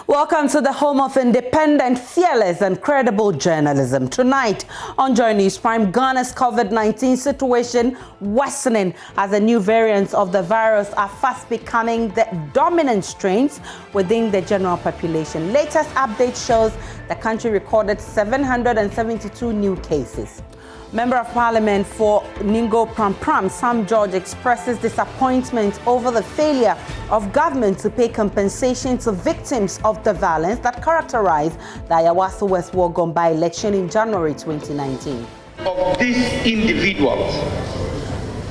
Welcome to the home of independent, fearless and credible journalism. Tonight on Joy News Prime, Ghana's COVID-19 situation worsening as the new variants of the virus are fast becoming the dominant strains within the general population. Latest update shows the country recorded 772 new cases. Member of Parliament for Ningo Pram, Sam George, expresses disappointment over the failure of government to pay compensation to victims of the violence that characterized the Ayawaso West Wuogon by-election in January 2019. Of these individuals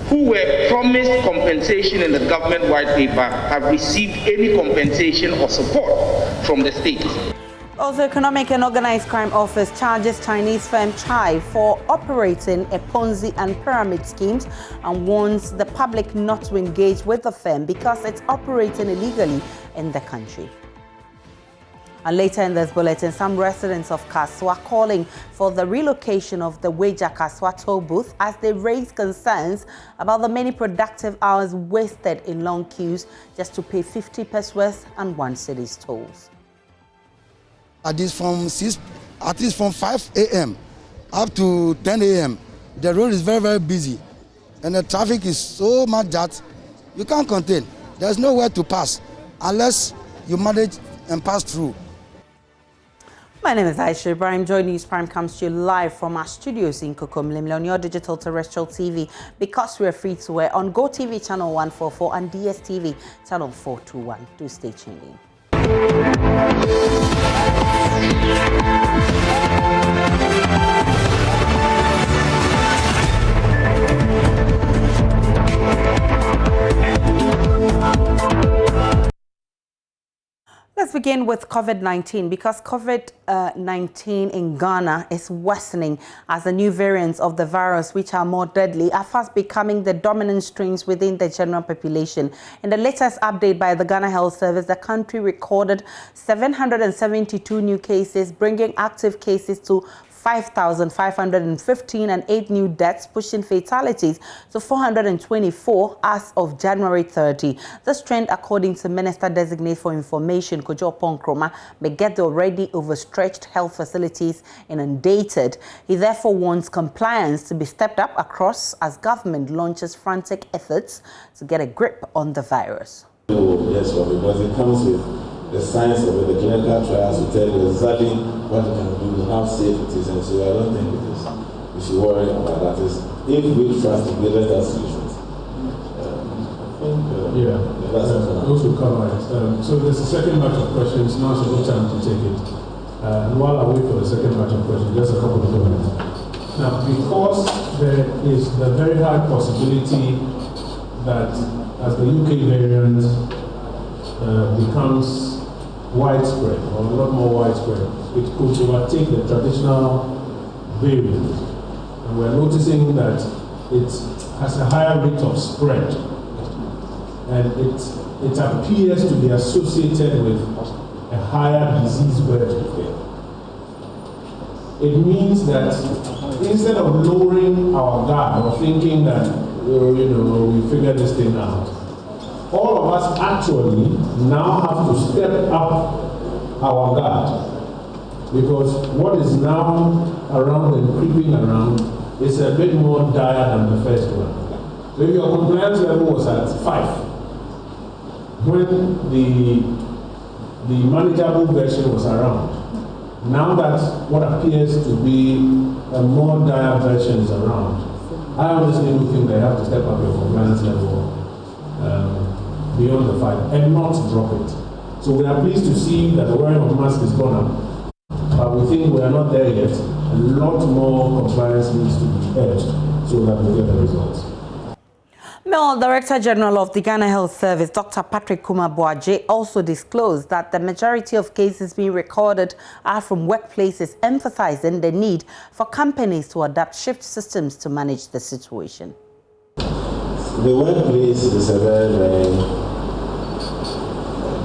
who were promised compensation in the government white paper have received any compensation or support from the state. Also, Economic and Organized Crime Office charges Chinese firm Chai for operating a Ponzi and pyramid schemes and warns the public not to engage with the firm because it's operating illegally in the country. And later in this bulletin, some residents of Kaswa calling for the relocation of the Weja Kaswa toll booth as they raise concerns about the many productive hours wasted in long queues just to pay 50 pesos and 1 cedi's tolls. At least from 5 a.m. up to 10 a.m. the road is very, very busy, and the traffic is so much that you can't contain. There's nowhere to pass unless you manage and pass through. My name is Aisha Ibrahim. Joy News Prime comes to you live from our studios in Kokomlimle on your digital terrestrial TV, because we are free to air on GoTV channel 144 and DSTV channel 421. Do stay tuned in. Let's begin with COVID-19, because COVID-19 in Ghana is worsening as the new variants of the virus, which are more deadly, are fast becoming the dominant strains within the general population. In the latest update by the Ghana Health Service, the country recorded 772 new cases, bringing active cases to 5,515 and 8 new deaths, pushing fatalities to 424 as of January 30. This trend, according to Minister Designate for Information, Kojo Ponkroma, may get the already overstretched health facilities inundated. He therefore wants compliance to be stepped up across as government launches frantic efforts to get a grip on the virus. Yes, because it comes with the science of it, the clinical trials will tell you exactly what you can do, how safe it is, and so I don't think it is. We should worry about that. If we trust the better solutions. Those will come right. So there's a second batch of questions. Now is a good time to take it. And while I wait for the second batch of questions, just a couple of comments. Now, because there is the very high possibility that as the UK variant becomes widespread, or a lot more widespread, it could overtake the traditional variant. And we're noticing that it has a higher rate of spread. And it appears to be associated with a higher disease burden. It means that instead of lowering our guard or thinking that, we figured this thing out, all of us actually now have to step up our guard, because what is now around and creeping around is a bit more dire than the first one. So if your compliance level was at 5, when the manageable version was around, now that what appears to be a more dire version is around, I honestly do think they have to step up your compliance level beyond the 5 and not drop it. So we are pleased to see that the wearing of masks is gone up, but we think we are not there yet. A lot more compliance needs to be urged so that we get the results. Meanwhile, Director General of the Ghana Health Service, Dr. Patrick Kumabuaje, also disclosed that the majority of cases being recorded are from workplaces, emphasizing the need for companies to adapt shift systems to manage the situation. The workplace is a very, very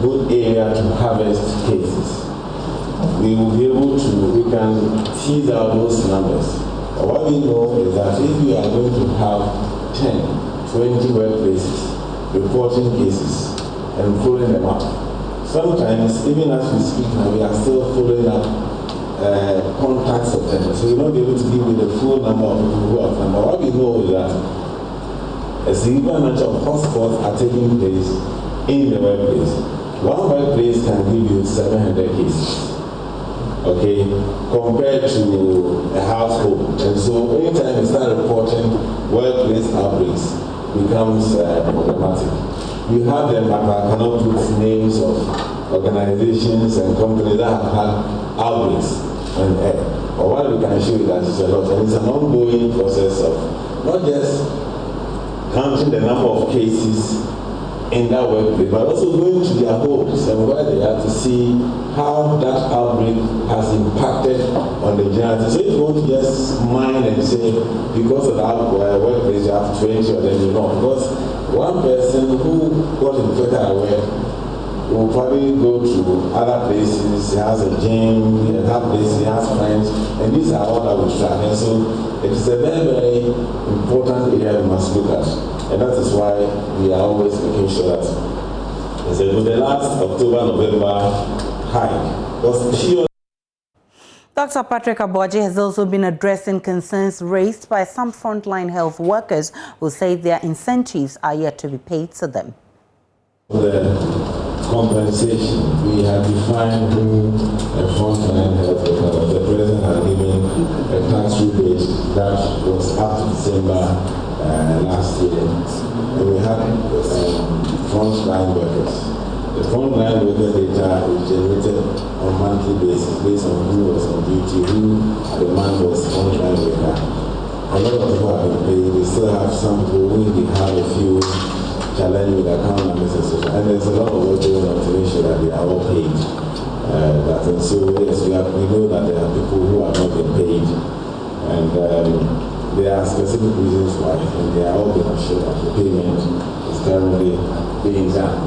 good area to harvest cases. We will be able to, we can tease out those numbers. But what we know is that if we are going to have 10, 20 workplaces reporting cases and following them up, sometimes, even as we speak now, we are still following up contacts of them. So we're not able to give you the full number of people who have come. But what we know is that a significant number of hotspots are taking place in the workplace. One workplace can give you 700 cases, okay, compared to a household. And so anytime you start reporting workplace outbreaks, becomes problematic. We have them, but I cannot put names of organizations and companies that have had outbreaks on air. But what we can show you that is a lot, and it's an ongoing process of not just counting the number of cases in that workplace, but also going to their homes and where they are to see how that outbreak has impacted on the general. So if you want to just mind and say, because of that workplace, you have 20 of them, you know, because one person who got infected at work will probably go to other places. He has a gym, he has places, he has friends, and these are all that we track. And so it is a very, very important area we must look at. And that is why we are always making sure that with the last October-November hike was pure. Dr. Patrick Aboagye has also been addressing concerns raised by some frontline health workers who say their incentives are yet to be paid to them. The compensation, we have defined who a frontline health worker was. The president had given a tax rebate that was up to December last year. And we had frontline workers. The frontline worker data is generated on a monthly basis based on who was on duty, who at the man was frontline worker. A lot of people have been paid. We still have some people who we have a few challenge with account numbers and so on. And there's a lot of work going on to make sure that they are all paid. And so yes, we know that there are people who are not being paid. And there are specific reasons why, and they are all being assured that the payment is currently being done,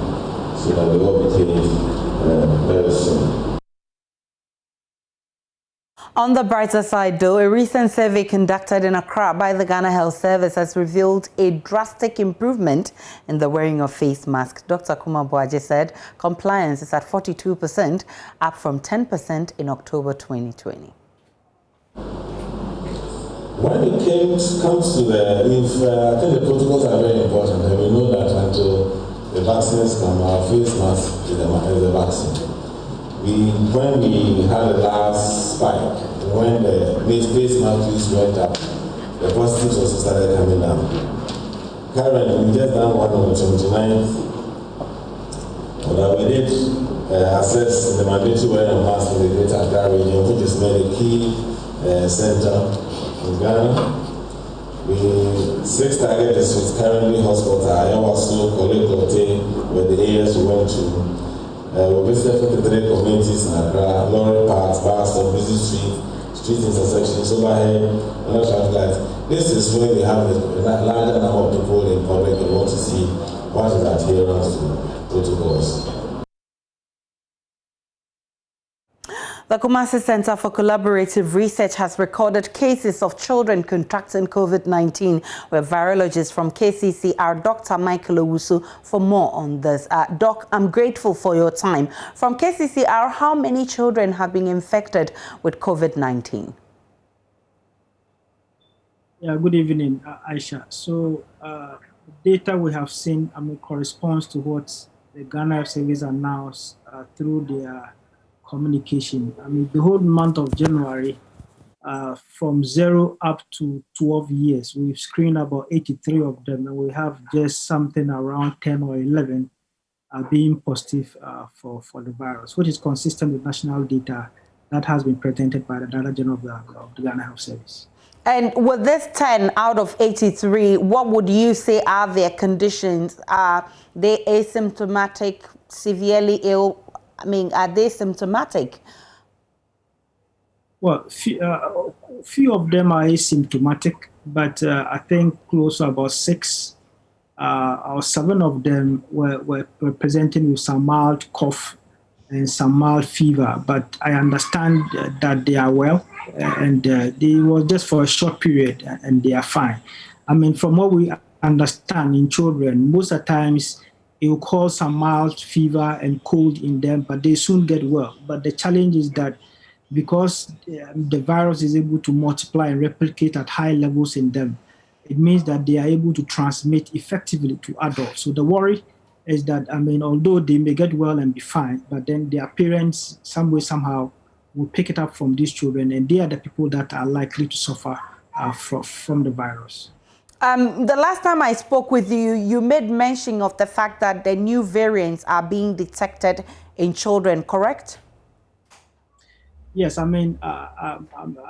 so that they will be paid very soon. On the brighter side, though, a recent survey conducted in Accra by the Ghana Health Service has revealed a drastic improvement in the wearing of face masks. Dr. Aboagye said compliance is at 42%, up from 10% in October 2020. When it comes to the, I think the protocols are very important, and we know that until the vaccines come, our face mask is the vaccine. When we had the last spike, when the face mask use went up, the positives also started coming down. Currently, we just done one on the 29th, but we did assess the mandatory wearing of masks in the Greater Accra region, which is made a key center in Ghana. The 6 target districts currently hospital, Ayawaso, Kolekote, were the areas we went to. We visited 53 communities in Accra, Lorry Parks, Barstow, Busy Street intersections, overhead, and other traffic lights. This is where we have a larger number of people in public and want to see what is adherence to protocols. The Kumasi Center for Collaborative Research has recorded cases of children contracting COVID-19, where virologist from KCCR, Dr. Michael Owusu, for more on this. Doc, I'm grateful for your time. From KCCR, how many children have been infected with COVID-19? Yeah, good evening, Aisha. So the data we have seen corresponds to what the Ghana Health Service announced through their communication. The whole month of January, from 0 up to 12 years, we've screened about 83 of them, and we have just something around 10 or 11 being positive for the virus, which is consistent with national data that has been presented by the Director General of the Ghana Health Service. And with this 10 out of 83, what would you say are their conditions? Are they asymptomatic, severely ill? Are they symptomatic? Well, few of them are asymptomatic, but I think close to about 6 or 7 of them were presenting with some mild cough and some mild fever. But I understand that they are well, and they were just for a short period, and they are fine. From what we understand in children, most of the times it will cause some mild fever and cold in them, but they soon get well. But the challenge is that because the virus is able to multiply and replicate at high levels in them, it means that they are able to transmit effectively to adults. So the worry is that, although they may get well and be fine, but then their parents, some way, somehow, will pick it up from these children, and they are the people that are likely to suffer from the virus. The last time I spoke with you, you made mention of the fact that the new variants are being detected in children, correct? Yes, I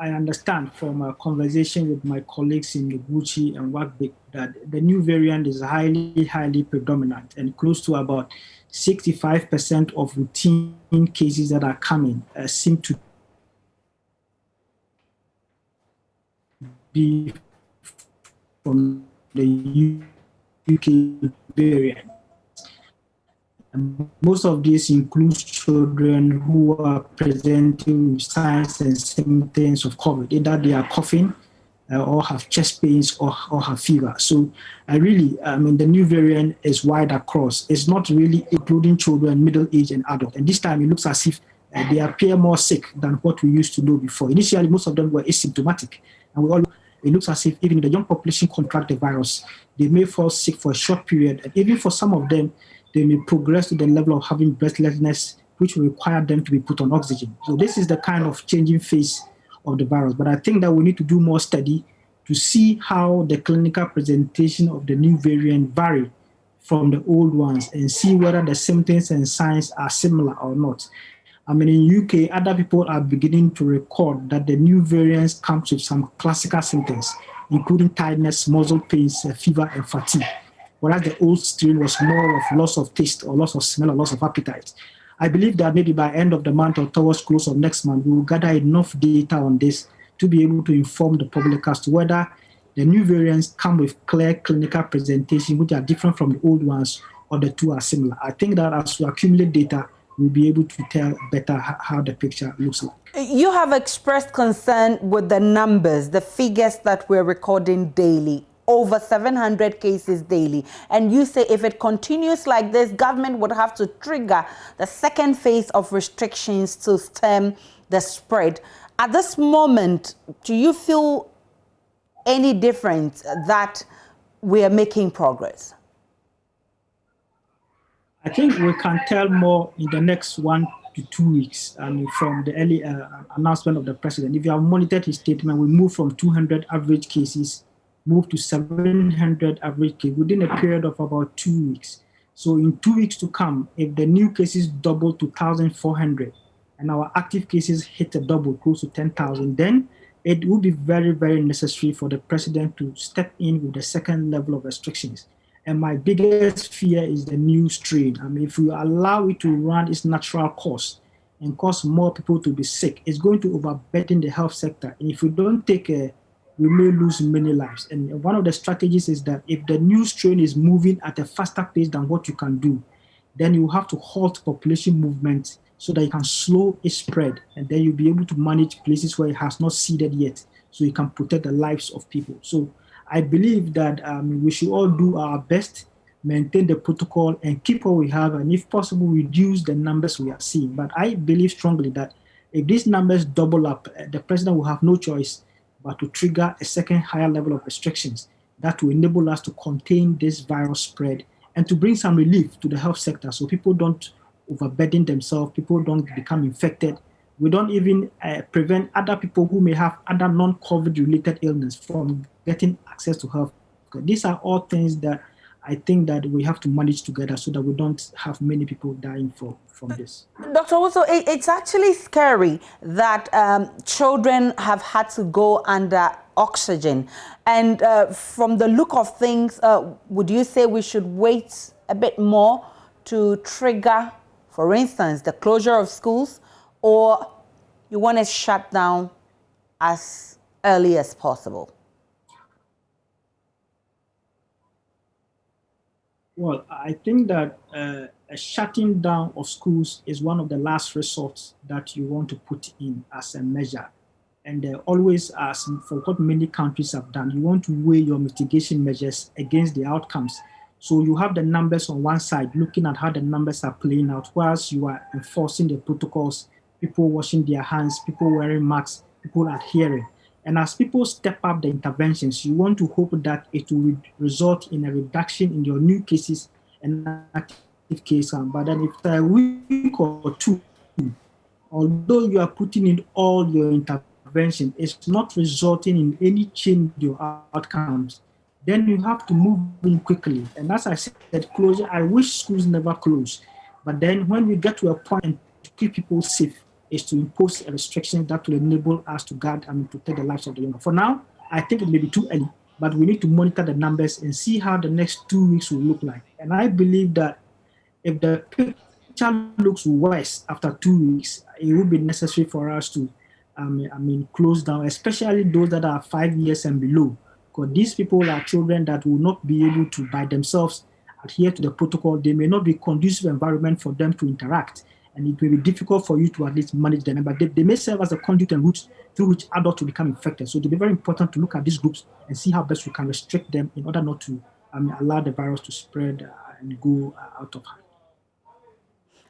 understand from a conversation with my colleagues in Noguchi and Wagbik that the new variant is highly predominant, and close to about 65% of routine cases that are coming seem to be from the UK variant. And most of these includes children who are presenting with signs and symptoms of COVID, either they are coughing or have chest pains or have fever. So the new variant is wide across. It's not really including children, middle age, and adult. And this time it looks as if they appear more sick than what we used to know before. Initially, most of them were asymptomatic. And it looks as if even the young population contract the virus, they may fall sick for a short period. And even for some of them, they may progress to the level of having breathlessness, which will require them to be put on oxygen. So this is the kind of changing face of the virus. But I think that we need to do more study to see how the clinical presentation of the new variant vary from the old ones and see whether the symptoms and signs are similar or not. In UK, other people are beginning to record that the new variants comes with some classical symptoms, including tiredness, muscle pains, fever, and fatigue. Whereas the old strain was more of loss of taste or loss of smell or loss of appetite. I believe that maybe by end of the month or towards close of next month, we will gather enough data on this to be able to inform the public as to whether the new variants come with clear clinical presentation, which are different from the old ones, or the two are similar. I think that as we accumulate data, we'll be able to tell better how the picture looks like. You have expressed concern with the numbers, the figures that we're recording daily. Over 700 cases daily. And you say if it continues like this, government would have to trigger the second phase of restrictions to stem the spread. At this moment, do you feel any difference that we are making progress? I think we can tell more in the next 1 to 2 weeks from the early announcement of the president. If you have monitored his statement, we moved from 200 average cases moved to 700 average cases within a period of about 2 weeks. So in 2 weeks to come, if the new cases double to 1,400 and our active cases hit a double, close to 10,000, then it would be very, very necessary for the president to step in with the second level of restrictions. And my biggest fear is the new strain. If we allow it to run its natural course and cause more people to be sick, it's going to overburden the health sector. And if we don't take care, we may lose many lives. And one of the strategies is that if the new strain is moving at a faster pace than what you can do, then you have to halt population movement so that you can slow its spread. And then you'll be able to manage places where it has not seeded yet, so you can protect the lives of people. So I believe that we should all do our best, maintain the protocol and keep what we have, and if possible, reduce the numbers we are seeing. But I believe strongly that if these numbers double up, the president will have no choice but to trigger a second higher level of restrictions that will enable us to contain this virus spread and to bring some relief to the health sector so people don't overburden themselves, people don't become infected. We don't even prevent other people who may have other non-COVID related illness from getting access to health. These are all things that I think that we have to manage together so that we don't have many people dying from this. Dr. Owusu, it's actually scary that children have had to go under oxygen. And from the look of things, would you say we should wait a bit more to trigger, for instance, the closure of schools, or you want to shut down as early as possible? Well, I think that a shutting down of schools is one of the last resorts that you want to put in as a measure. And always, as for what many countries have done, you want to weigh your mitigation measures against the outcomes So you have the numbers on one side, looking at how the numbers are playing out, whilst you are enforcing the protocols, people washing their hands, people wearing masks, people adhering. And as people step up the interventions, you want to hope that it will result in a reduction in your new cases and active cases. But then if a week or two, although you are putting in all your intervention, it's not resulting in any change in your outcomes, then you have to move in quickly. And as I said, closure, I wish schools never close. But then when we get to a point to keep people safe, is to impose a restriction that will enable us to guard and protect the lives of the young. For now, I think it may be too early, but we need to monitor the numbers and see how the next 2 weeks will look like. And I believe that if the picture looks worse after 2 weeks, it will be necessary for us to close down, especially those that are 5 years and below, because these people are children that will not be able to, by themselves, adhere to the protocol. They may not be conducive environment for them to interact, and it will be difficult for you to at least manage them. But they may serve as a conduit and routes through which adults will become infected. So it will be very important to look at these groups and see how best we can restrict them in order not to allow the virus to spread and go out of hand.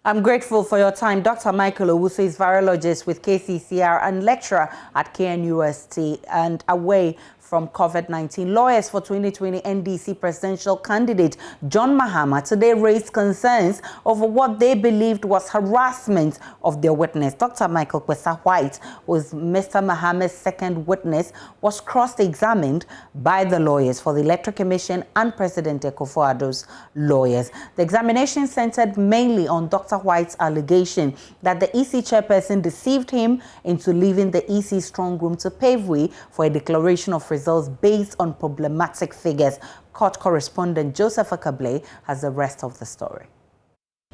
I'm grateful for your time. Dr. Michael Owusu is virologist with KCCR and lecturer at KNUST and away from COVID-19. Lawyers for 2020 NDC presidential candidate John Mahama today raised concerns over what they believed was harassment of their witness. Dr. Michael Kwesa-White, who is Mr. Mahama's second witness, was cross-examined by the lawyers for the Electoral Commission and President Akufo-Addo's lawyers. The examination centered mainly on Dr. White's allegation that the EC chairperson deceived him into leaving the EC strong room to pave way for a declaration of results based on problematic figures. Court correspondent Joseph Akable has the rest of the story.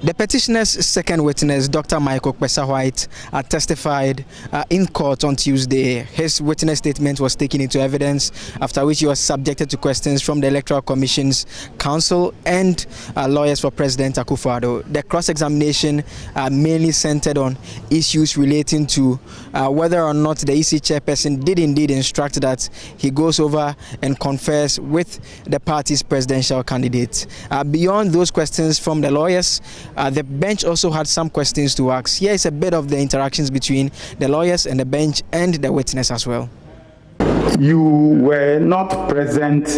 The petitioner's second witness, Dr. Michael Kwesa-White, testified in court on Tuesday. His witness statement was taken into evidence, after which he was subjected to questions from the Electoral Commission's counsel and lawyers for President Akufo-Addo. The cross-examination mainly centered on issues relating to whether or not the EC chairperson did indeed instruct that he goes over and confers with the party's presidential candidate. Beyond those questions from the lawyers, the bench also had some questions to ask. Here is a bit of the interactions between the lawyers and the bench and the witness as well. You were not present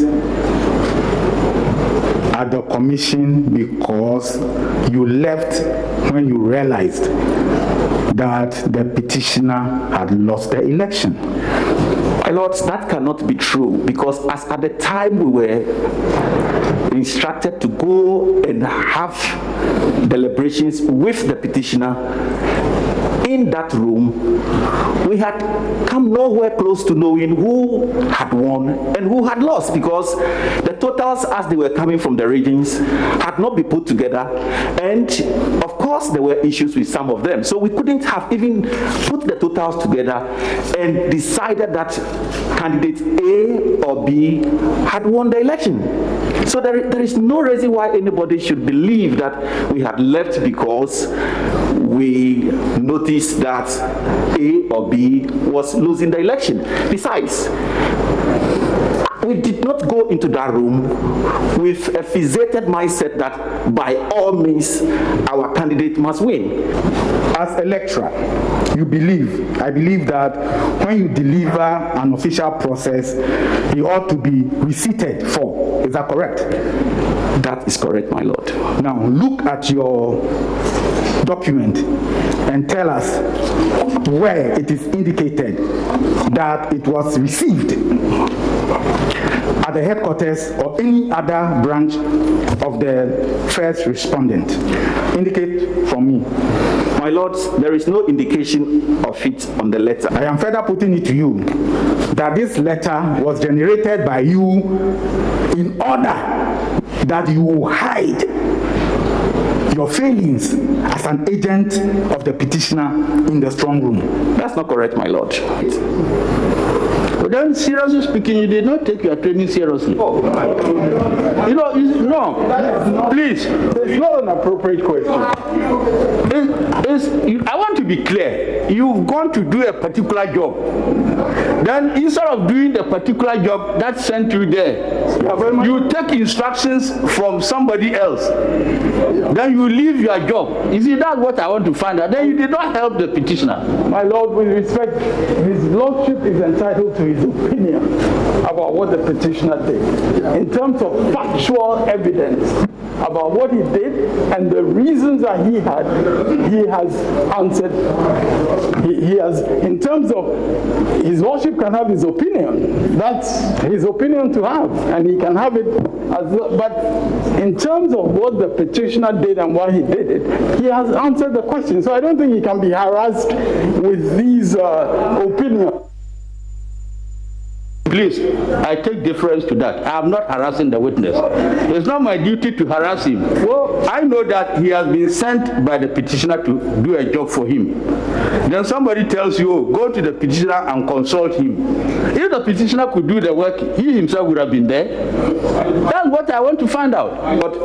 at the commission because you left when you realized that the petitioner had lost the election. My lords, that cannot be true, because as at the time we were instructed to go and have deliberations with the petitioner in that room, we had come nowhere close to knowing who had won and who had lost, because the totals as they were coming from the regions had not been put together, and of course there were issues with some of them. So we couldn't have even put the totals together and decided that candidate A or B had won the election. So there is no reason why anybody should believe that we had left because we noticed that A or B was losing the election. Besides, we did not go into that room with a fixated mindset that by all means our candidate must win. As a lecturer, I believe that when you deliver an official process, you ought to be receipted for. Is that correct? That is correct, my lord. Now look at your document and tell us where it is indicated that it was received at the headquarters or any other branch of the first respondent. Indicate for me. My lords, there is no indication of it on the letter. I am further putting it to you that this letter was generated by you in order that you will hide your failings as an agent of the petitioner in the strong room. That's not correct, my lord. But then, seriously speaking, you did not take your training seriously. No, please. It's not an appropriate question. I want to be clear. you've gone to do a particular job. Then instead of doing the particular job that sent you there, you take instructions from somebody else. Then you leave your job. You see, that's what I want to find out. Then you did not help the petitioner. My Lord, with respect, his Lordship is entitled to his opinion about what the petitioner did. In terms of factual evidence about what he did and the reasons that he had, he has answered. He has, in terms of, his Lordship can have his opinion. That's his opinion to have, and he can have it but in terms of what the petitioner did and why he did it, he has answered the question. So I don't think he can be harassed with these opinions. Please, I take deference to that. I am not harassing the witness. It's not my duty to harass him. Well, I know that he has been sent by the petitioner to do a job for him. Then somebody tells you, oh, go to the petitioner and consult him. If the petitioner could do the work, he himself would have been there. That's what I want to find out. But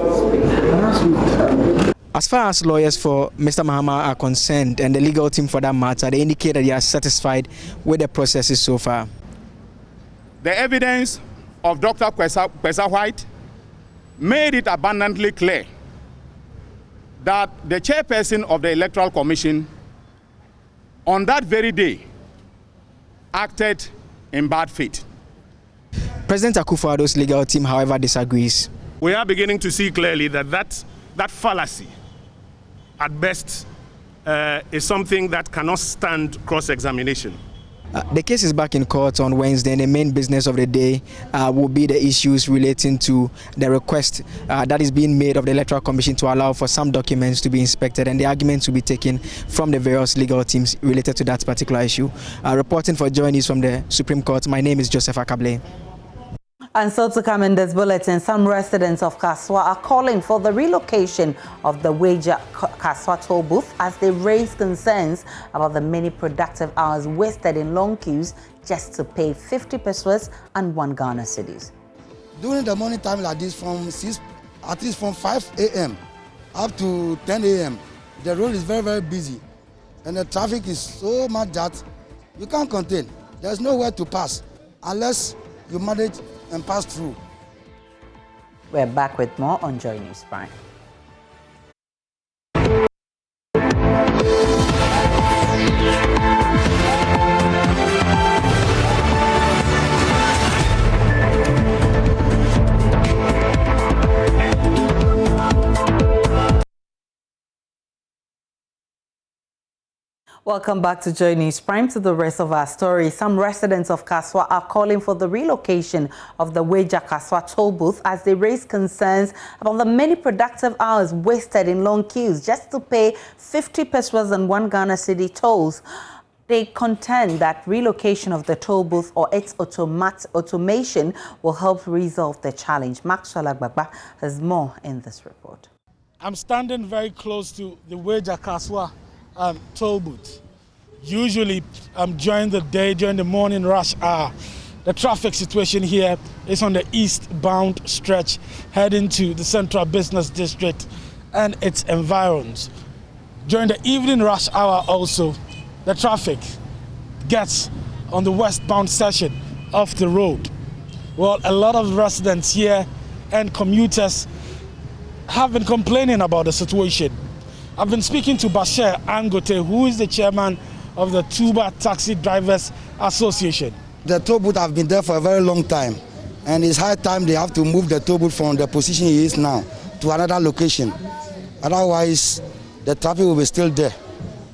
as far as lawyers for Mr. Mahama are concerned, and the legal team for that matter, they indicate that they are satisfied with the processes so far. The evidence of Dr. Kwesa White made it abundantly clear that the chairperson of the Electoral Commission on that very day acted in bad faith. President Akufo-Addo's legal team, however, disagrees. We are beginning to see clearly that fallacy, at best, is something that cannot stand cross-examination. The case is back in court on Wednesday, and the main business of the day will be the issues relating to the request that is being made of the Electoral Commission to allow for some documents to be inspected, and the arguments to be taken from the various legal teams related to that particular issue. Reporting for Joy News from the Supreme Court, my name is Joseph Akable. And so to come in this bulletin, some residents of Kaswa are calling for the relocation of the Weja Kaswa toll booth as they raise concerns about the many productive hours wasted in long queues just to pay 50 pesos and 1 Ghana cedis. During the morning time like this, at least from 5 a.m. up to 10 a.m., the road is very, very busy. And the traffic is so much that you can't contain. There's nowhere to pass unless you manage and pass through. We're back with more on Joy News Prime. Welcome back to Joy News Prime. To the rest of our story, some residents of Kaswa are calling for the relocation of the Weja Kaswa toll booth as they raise concerns about the many productive hours wasted in long queues just to pay 50 pesos and 1 Ghana cedi tolls. They contend that relocation of the toll booth or its automation will help resolve the challenge. Maxwell Agbagba has more in this report. I'm standing very close to the Weja Kaswa toll booth. Usually during the day, during the morning rush hour, the traffic situation here is on the eastbound stretch heading to the Central Business District and its environs. During the evening rush hour also, the traffic gets on the westbound section of the road. Well, a lot of residents here and commuters have been complaining about the situation. I've been speaking to Bashir Angote, who is the chairman of the Tuba Taxi Drivers Association. The toll booth have been there for a very long time, and it's high time they have to move the toll booth from the position he is now to another location. Otherwise, the traffic will be still there.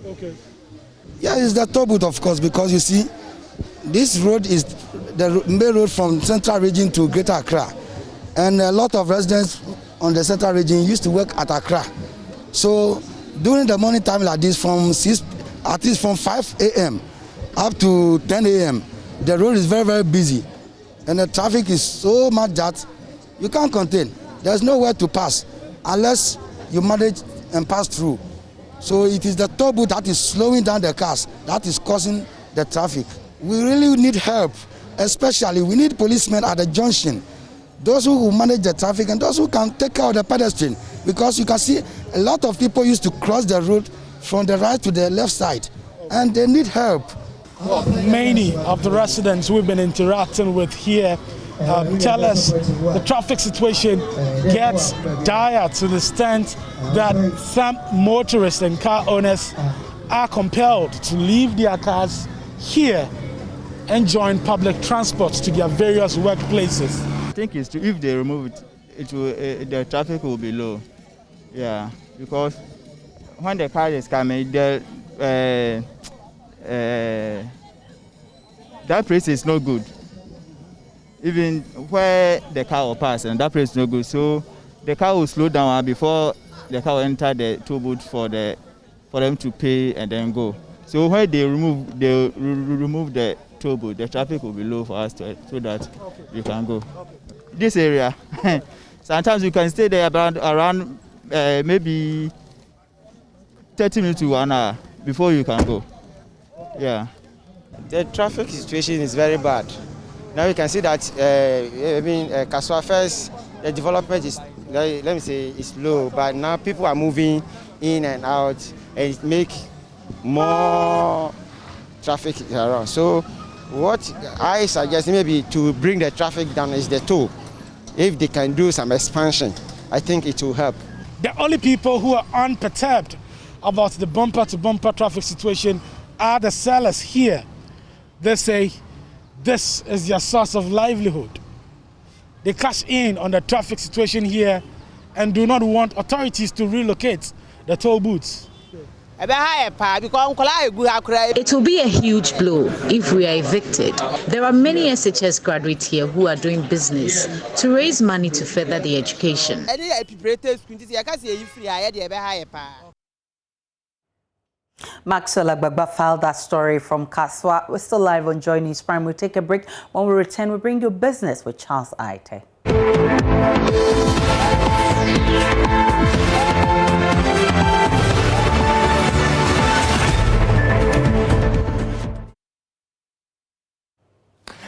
Okay. Yeah, it's the toll booth, of course, because you see, this road is the main road from Central Region to Greater Accra, and a lot of residents on the Central Region used to work at Accra. So during the morning time like this, at least from 5 a.m. up to 10 a.m., the road is very, very busy. And the traffic is so much that you can't contain. There's nowhere to pass unless you manage and pass through. So it is the toll booth that is slowing down the cars, that is causing the traffic. We really need help, especially we need policemen at the junction. Those who manage the traffic and those who can take care of the pedestrian. Because you can see a lot of people used to cross the road from the right to the left side. and they need help. Many of the residents we've been interacting with here tell us the traffic situation gets dire to the extent that some motorists and car owners are compelled to leave their cars here and join public transport to their various workplaces. I think if they remove it, the traffic will be low. Yeah, because when the car is coming, that place is no good. Even where the car will pass, and that place is no good. So the car will slow down before the car will enter the toll booth for them to pay and then go. So when they remove the toll booth, the traffic will be low for us so that we can go. This area, sometimes you can stay there around maybe 30 minutes to 1 hour before you can go. Yeah. The traffic situation is very bad. Now you can see that Kaswa first, the development is, let me say, is low, but now people are moving in and out, and it make more traffic around. So what I suggest maybe to bring the traffic down is the toll. If they can do some expansion, I think it will help. The only people who are unperturbed about the bumper-to-bumper traffic situation are the sellers here. They say this is their source of livelihood. They cash in on the traffic situation here and do not want authorities to relocate the toll booths. It will be a huge blow if we are evicted. There are many SHS graduates here who are doing business to raise money to further their education. Maxwell Agbagba filed that story from Kaswa. We're still live on Joy News Prime. We'll take a break. When we return, we'll bring you business with Charles Aite.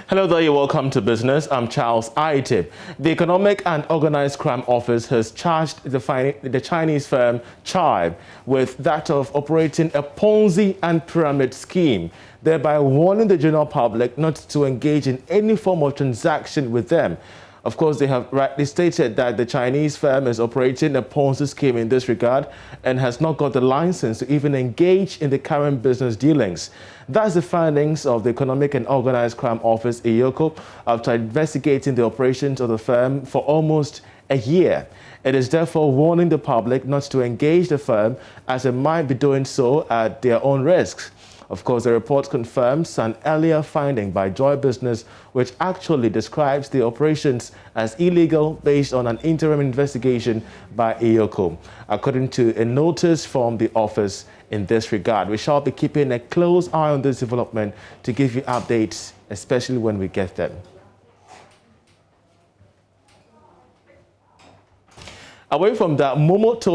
Hello there, you're welcome to Business. I'm Charles Aite. The Economic and Organized Crime Office has charged the Chinese firm Chive with that of operating a Ponzi and pyramid scheme, thereby warning the general public not to engage in any form of transaction with them. Of course, they have rightly stated that the Chinese firm is operating a Ponzi scheme in this regard and has not got the license to even engage in the current business dealings. That's the findings of the Economic and Organized Crime Office, EOCO, after investigating the operations of the firm for almost a year. It is therefore warning the public not to engage the firm, as it might be doing so at their own risks. Of course, the report confirms an earlier finding by Joy Business, which actually describes the operations as illegal based on an interim investigation by EOCO, according to a notice from the office in this regard. We shall be keeping a close eye on this development to give you updates, especially when we get them. Away from that, the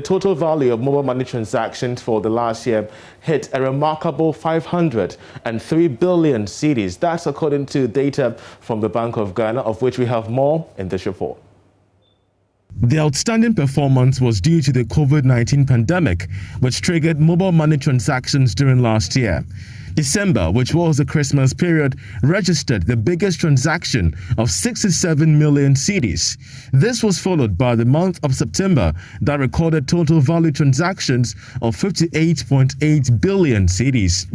total value of mobile money transactions for the last year hit a remarkable 503 billion cedis. That's according to data from the Bank of Ghana, of which we have more in this report. The outstanding performance was due to the COVID-19 pandemic, which triggered mobile money transactions during last year. December, which was the Christmas period, registered the biggest transaction of 67 million cedis. This was followed by the month of September that recorded total value transactions of 58.8 billion cedis.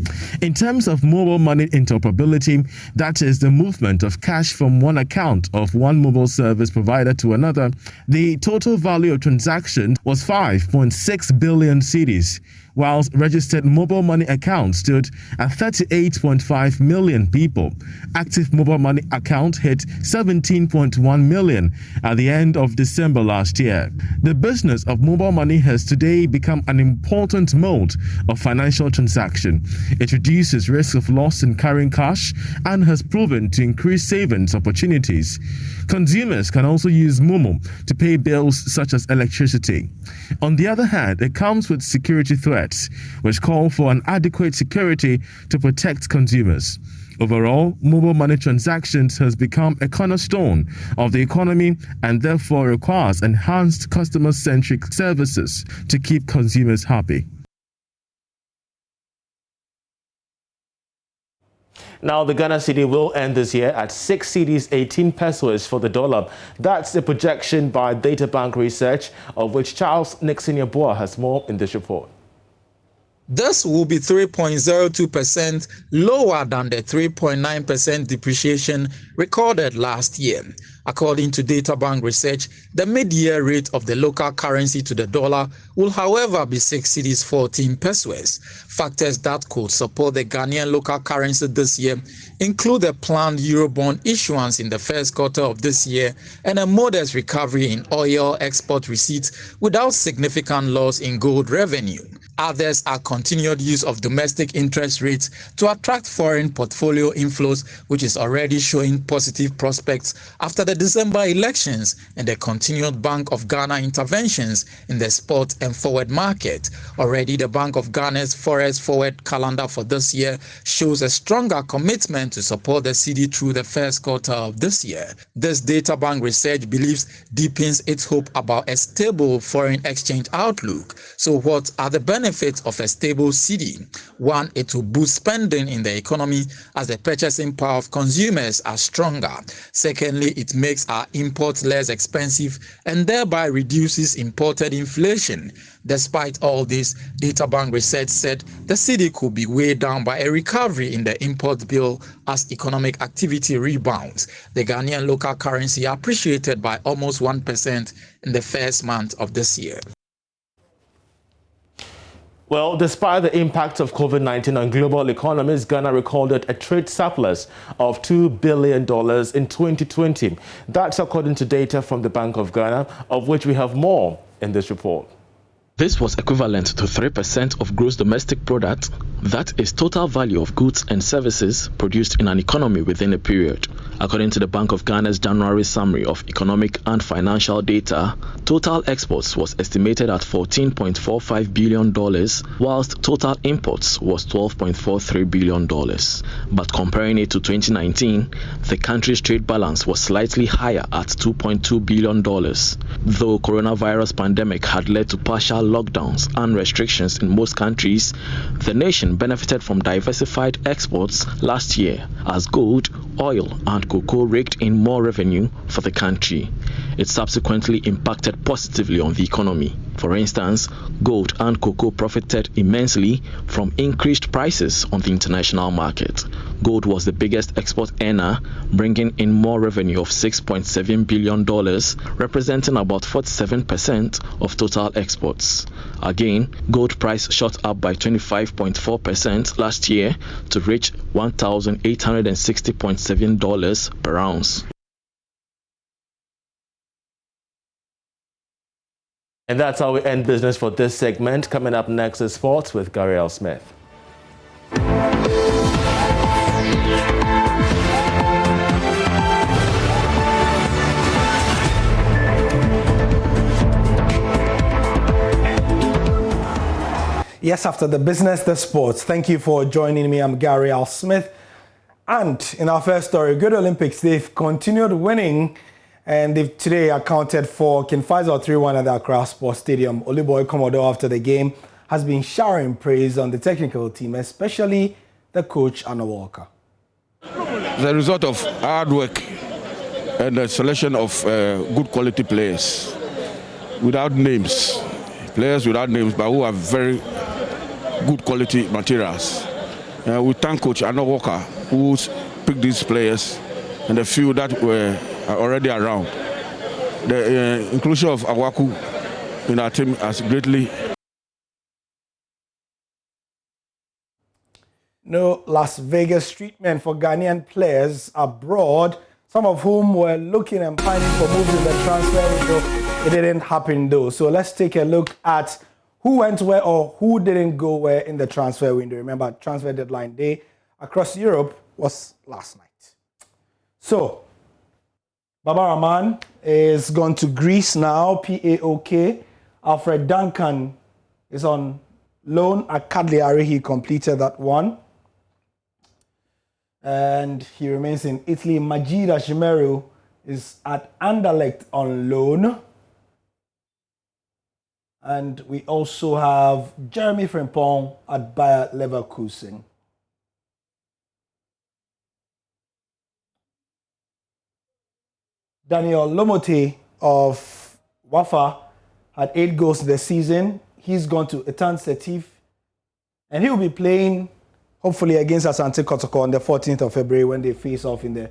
In terms of mobile money interoperability, that is the movement of cash from one account of one mobile service provider to another, the total value of transactions was 5.6 billion cedis, whilst registered mobile money accounts stood at 38.5 million people. Active mobile money account hit 17.1 million at the end of December last year. The business of mobile money has today become an important mode of financial transaction. It reduces risk of loss in carrying cash and has proven to increase savings opportunities. Consumers can also use Momo to pay bills such as electricity. On the other hand, it comes with security threats, which call for an adequate security to protect consumers. Overall, mobile money transactions has become a cornerstone of the economy and therefore requires enhanced customer-centric services to keep consumers happy. Now, the Ghana cedi will end this year at 6 cedis 18 pesos for the dollar. That's a projection by Data Bank Research, of which Charles Nixon Yeboah has more in this report. This will be 3.02% lower than the 3.9% depreciation recorded last year. According to Data Bank Research, the mid-year rate of the local currency to the dollar will, however, be 6 cedis 14 pesos. Factors that could support the Ghanaian local currency this year include a planned Eurobond issuance in the first quarter of this year and a modest recovery in oil export receipts without significant loss in gold revenue. Others are continued use of domestic interest rates to attract foreign portfolio inflows, which is already showing positive prospects after the December elections and the continued Bank of Ghana interventions in the spot and forward market. Already, the Bank of Ghana's forex forward calendar for this year shows a stronger commitment to support the cedi through the first quarter of this year. This Data Bank Research believes deepens its hope about a stable foreign exchange outlook. So what are the benefits of a stable cedi? One, it will boost spending in the economy as the purchasing power of consumers are stronger. Secondly, it makes our imports less expensive and thereby reduces imported inflation. Despite all this, Data Bank Research said the cedi could be weighed down by a recovery in the import bill as economic activity rebounds. The Ghanaian local currency appreciated by almost 1% in the first month of this year. Well, despite the impact of COVID-19 on global economies, Ghana recorded a trade surplus of $2 billion in 2020. That's according to data from the Bank of Ghana, of which we have more in this report. This was equivalent to 3% of gross domestic product, that is total value of goods and services produced in an economy within a period. According to the Bank of Ghana's January summary of economic and financial data, total exports was estimated at $14.45 billion, whilst total imports was $12.43 billion. But comparing it to 2019, the country's trade balance was slightly higher at $2.2 billion. Though coronavirus pandemic had led to partial lockdowns and restrictions in most countries, the nation benefited from diversified exports last year as gold, oil and cocoa raked in more revenue for the country. It subsequently impacted positively on the economy. For instance, gold and cocoa profited immensely from increased prices on the international market. Gold was the biggest export earner, bringing in more revenue of $6.7 billion, representing about 47% of total exports. Again, gold price shot up by 25.4% last year to reach $1,860.7 per ounce. And that's how we end business for this segment. Coming up next is sports with Gary L. Smith. Yes, after the business, the sports. Thank you for joining me. I'm Gary L. Smith. And in our first story, Good Olympics, they've continued winning. And they've today accounted for King Faisal 3-1 at the Accra Sports Stadium. Oliboy Commodore, after the game, has been showering praise on the technical team, especially the coach, Anna Walker. The result of hard work and the selection of good quality players without names. Players without names, but who have very good quality materials. We thank Coach Anna Walker, who picked these players and the few that were already around. The inclusion of Awaku in our team has greatly. No Las Vegas treatment for Ghanaian players abroad, some of whom were looking and pining for moves in the transfer window. It didn't happen though. So let's take a look at who went where or who didn't go where in the transfer window. Remember, transfer deadline day across Europe was last night. So, Baba Rahman is gone to Greece now, PAOK. Alfred Duncan is on loan at Cagliari. He completed that one. And he remains in Italy. Majid Ashimeru is at Anderlecht on loan. And we also have Jeremy Frimpong at Bayer Leverkusen. Daniel Lomote of Wafa had 8 goals this season. He's gone to Etan Setif, and he'll be playing hopefully against Asante Kotoko on the 14th of February when they face off in the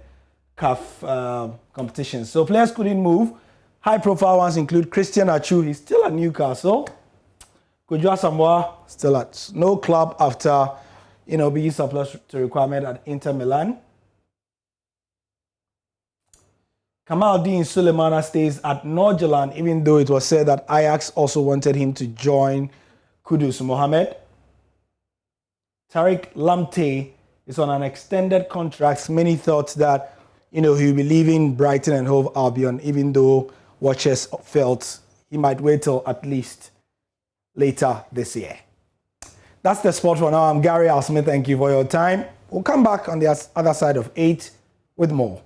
CAF competition. So players couldn't move. High-profile ones include Christian Achu. He's still at Newcastle. Kujua Samoa still at no club after, being surplus to requirement at Inter Milan. Kamaldeen Sulemana stays at Norgeland, even though it was said that Ajax also wanted him to join Kudus Mohamed. Tariq Lamptey is on an extended contract. Many thought that, he'll be leaving Brighton and Hove Albion, even though watchers felt he might wait till at least later this year. That's the sport for now. I'm Gary Alsmith. Thank you for your time. We'll come back on the other side of 8 with more.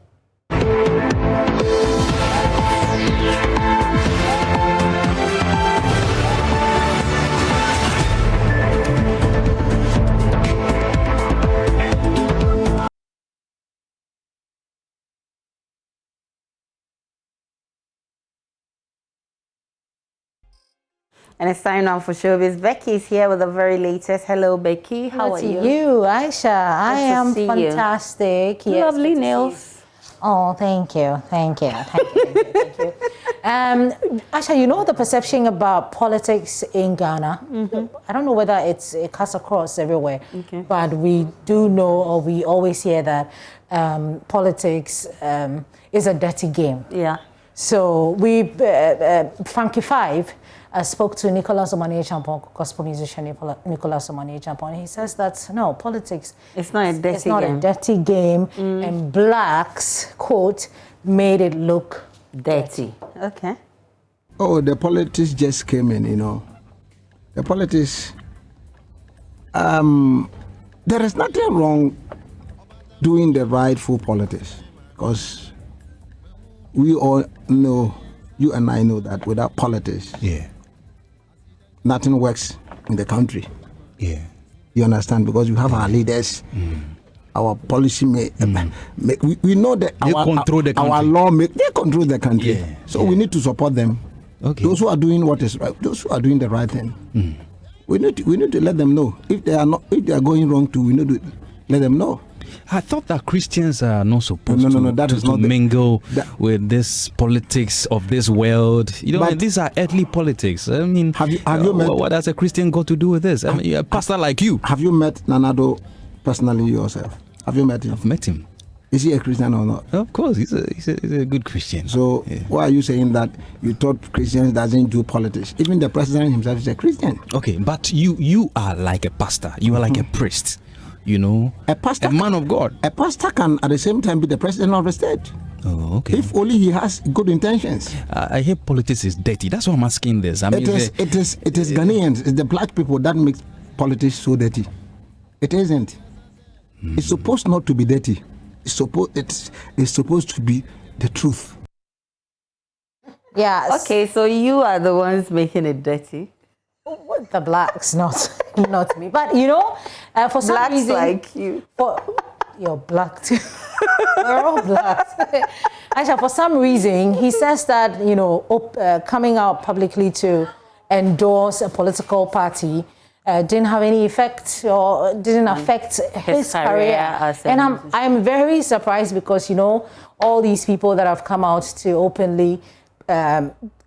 And it's time now for Showbiz. Becky is here with the very latest. Hello, Becky. How are you? Aisha. I am fantastic. Yes, lovely nails. Oh, thank you. Thank you. Aisha, the perception about politics in Ghana, I don't know whether it cuts across everywhere, but we do know, or we always hear that politics is a dirty game. Yeah. So we, Funky Five, spoke to Nicolas Omanie-Champon, gospel musician Nicolas Omanie-Champon, and he says that, no, politics, it's not a dirty it's not game. A dirty game, and blacks, quote, made it look dirty. Okay. Oh, the politics just came in, The politics, there is nothing wrong doing the rightful politics, because we all know, you and I know that without politics, nothing works in the country. Yeah. You understand? Because we have our leaders, our policy we know that they control the country. Our lawmakers, they control the country. Yeah. So we need to support them. Okay. Those who are doing what is right, those who are doing the right thing. We need to let them know. If they are going wrong too, we need to let them know. I thought that Christians are not supposed to mingle with this politics of this world. These are earthly politics. I mean, have you met, what has a Christian got to do with this? I mean, a pastor like you. Have you met Nanado personally yourself? Have you met him? I've met him. Is he a Christian or not? Of course, he's a good Christian. So why are you saying that you thought Christians doesn't do politics? Even the president himself is a Christian. Okay, but you are like a pastor. You are like a priest. A pastor, a man of God. A pastor can at the same time be the president of the state. Oh, okay. If only he has good intentions. I hear politics is dirty. That's why I'm asking this. I mean, it is Ghanaians, it's the black people that makes politics so dirty. It isn't. It's supposed not to be dirty. It's supposed to be the truth. Yes. Okay, so you are the ones making it dirty. The blacks, not me. But for some blacks reason, like you, you're black too. We're all blacks. Actually, for some reason, he says that coming out publicly to endorse a political party didn't have any effect or didn't affect his career. And I'm very surprised because all these people that have come out to openly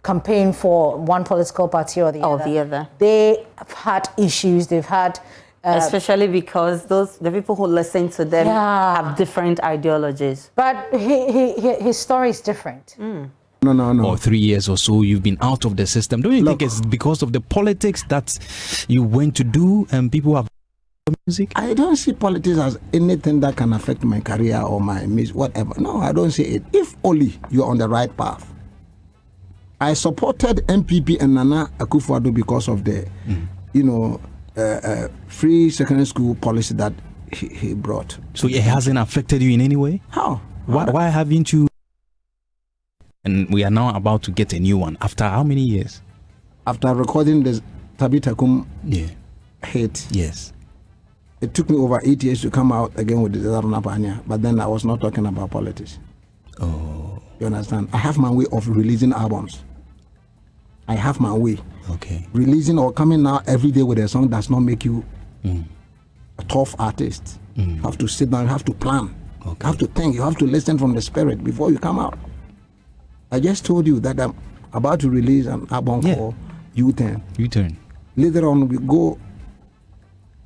campaign for one political party or the other. They have had issues. They've had, especially because the people who listen to them have different ideologies. But his story is different. No. Or 3 years or so, you've been out of the system. Don't you think it's because of the politics that you went to do and people have music? I don't see politics as anything that can affect my career or my music, whatever. No, I don't see it. If only you're on the right path. I supported MPP and Nana Akufo-Addo because of the, free secondary school policy that he brought. So it hasn't affected you in any way? How? Why haven't you? And we are now about to get a new one. After how many years? After recording the Tabitakum hit. Yes. It took me over 8 years to come out again with the Zarunapanya, but then I was not talking about politics. Oh. You understand? I have my way of releasing albums. I have my way. Okay. Releasing or coming out every day with a song does not make you a tough artist. You have to sit down, you have to plan. You have to think, you have to listen from the spirit before you come out. I just told you that I'm about to release an album called U-Turn. U-Turn. Later on, we go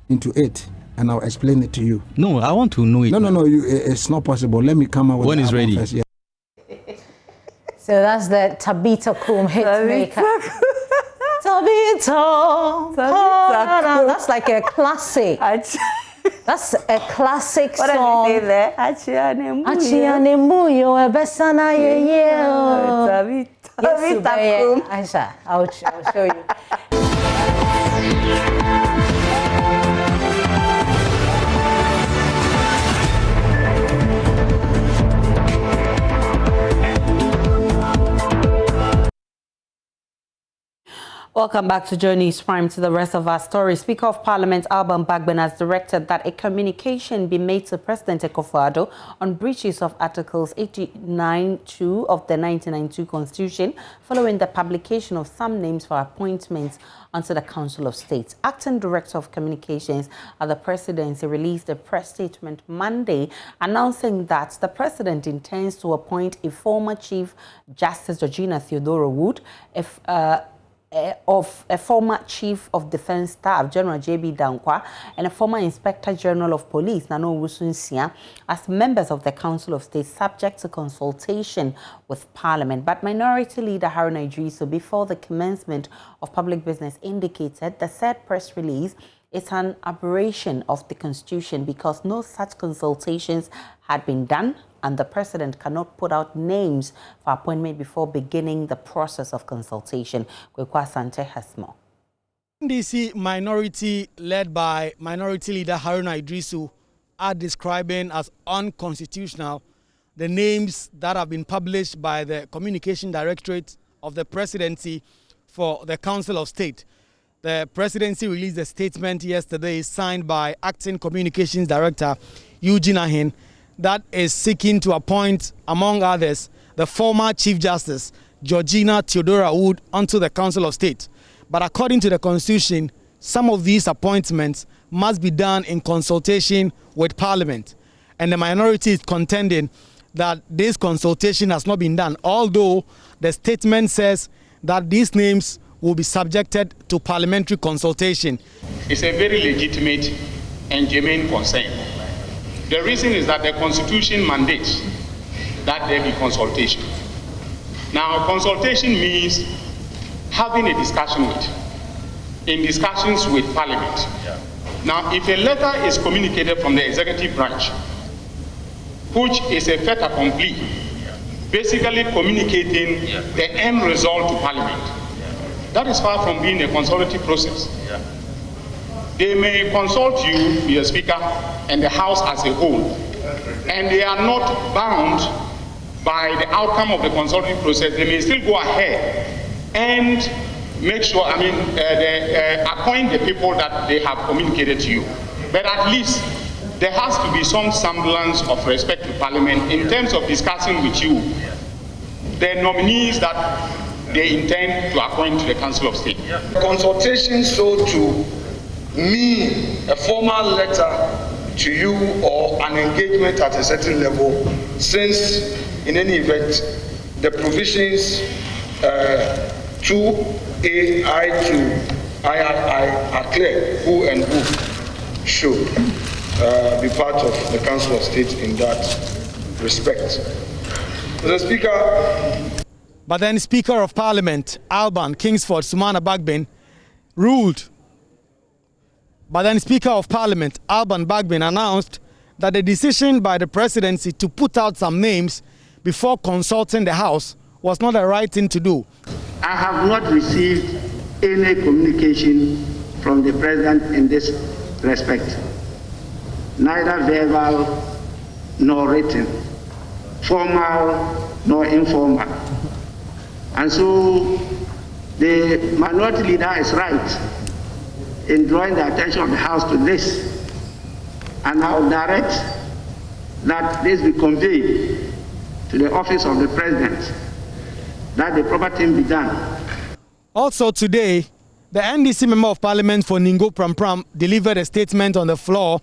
into it and I'll explain it to you. No, I want to know it. No, it's not possible. Let me come out with when it's ready. First. Yeah. So that's the Tabitha Kum hit maker. Tabitha. That's like a classic. That's a classic what song. What did you say there? Achiane muyo ebesana ye. Tabitha Kum. Aisha, I'll show you. Welcome back to Journey's Prime. To the rest of our story. Speaker of Parliament Alban Bagbin has directed that a communication be made to President Akufo-Addo on breaches of Articles 89(2) of the 1992 Constitution following the publication of some names for appointments onto the Council of State. Acting Director of Communications at the Presidency released a press statement Monday announcing that the President intends to appoint a former Chief Justice Georgina Theodora Wood, of a former Chief of Defense Staff, General J.B. Dankwa, and a former Inspector General of Police, Nano Wusunsia, as members of the Council of State, subject to consultation with Parliament. But Minority Leader Haruna Idrisu, before the commencement of public business, indicated the said press release is an aberration of the Constitution because no such consultations had been done, and the President cannot put out names for appointment before beginning the process of consultation. Kwekwa Sante has more. NDC minority led by Minority Leader Haruna Idrisu are describing as unconstitutional the names that have been published by the Communication Directorate of the Presidency for the Council of State. The Presidency released a statement yesterday signed by Acting Communications Director Eugene Ahin that is seeking to appoint, among others, the former Chief Justice Georgina Theodora Wood onto the Council of State. But according to the Constitution, some of these appointments must be done in consultation with Parliament. And the minority is contending that this consultation has not been done, although the statement says that these names will be subjected to parliamentary consultation. It's a very legitimate and germane concern. The reason is that the Constitution mandates that there be consultation. Now, consultation means having a discussion in discussions with Parliament. Now, if a letter is communicated from the executive branch, which is a fait accompli, basically communicating the end result to Parliament, that is far from being a consultative process. They may consult you, Mr. Speaker, and the House as a whole, and they are not bound by the outcome of the consultative process. They may still go ahead and make sure, they appoint the people that they have communicated to you. But at least there has to be some semblance of respect to Parliament in terms of discussing with you the nominees that they intend to appoint to the Council of State. Consultation so to mean a formal letter to you or an engagement at a certain level, since in any event the provisions 2A, I to III are clear who and who should be part of the Council of State in that respect. Mr. Speaker. But then Speaker of Parliament Alban Kingsford Sumana Bagbin ruled. But then Speaker of Parliament Alban Bagbin announced that the decision by the Presidency to put out some names before consulting the House was not the right thing to do. I have not received any communication from the President in this respect, neither verbal nor written, formal nor informal. And so the minority leader is right in drawing the attention of the House to this, and I will direct that this be conveyed to the office of the President that the proper thing be done. Also today, the NDC Member of Parliament for Ningo Prampram delivered a statement on the floor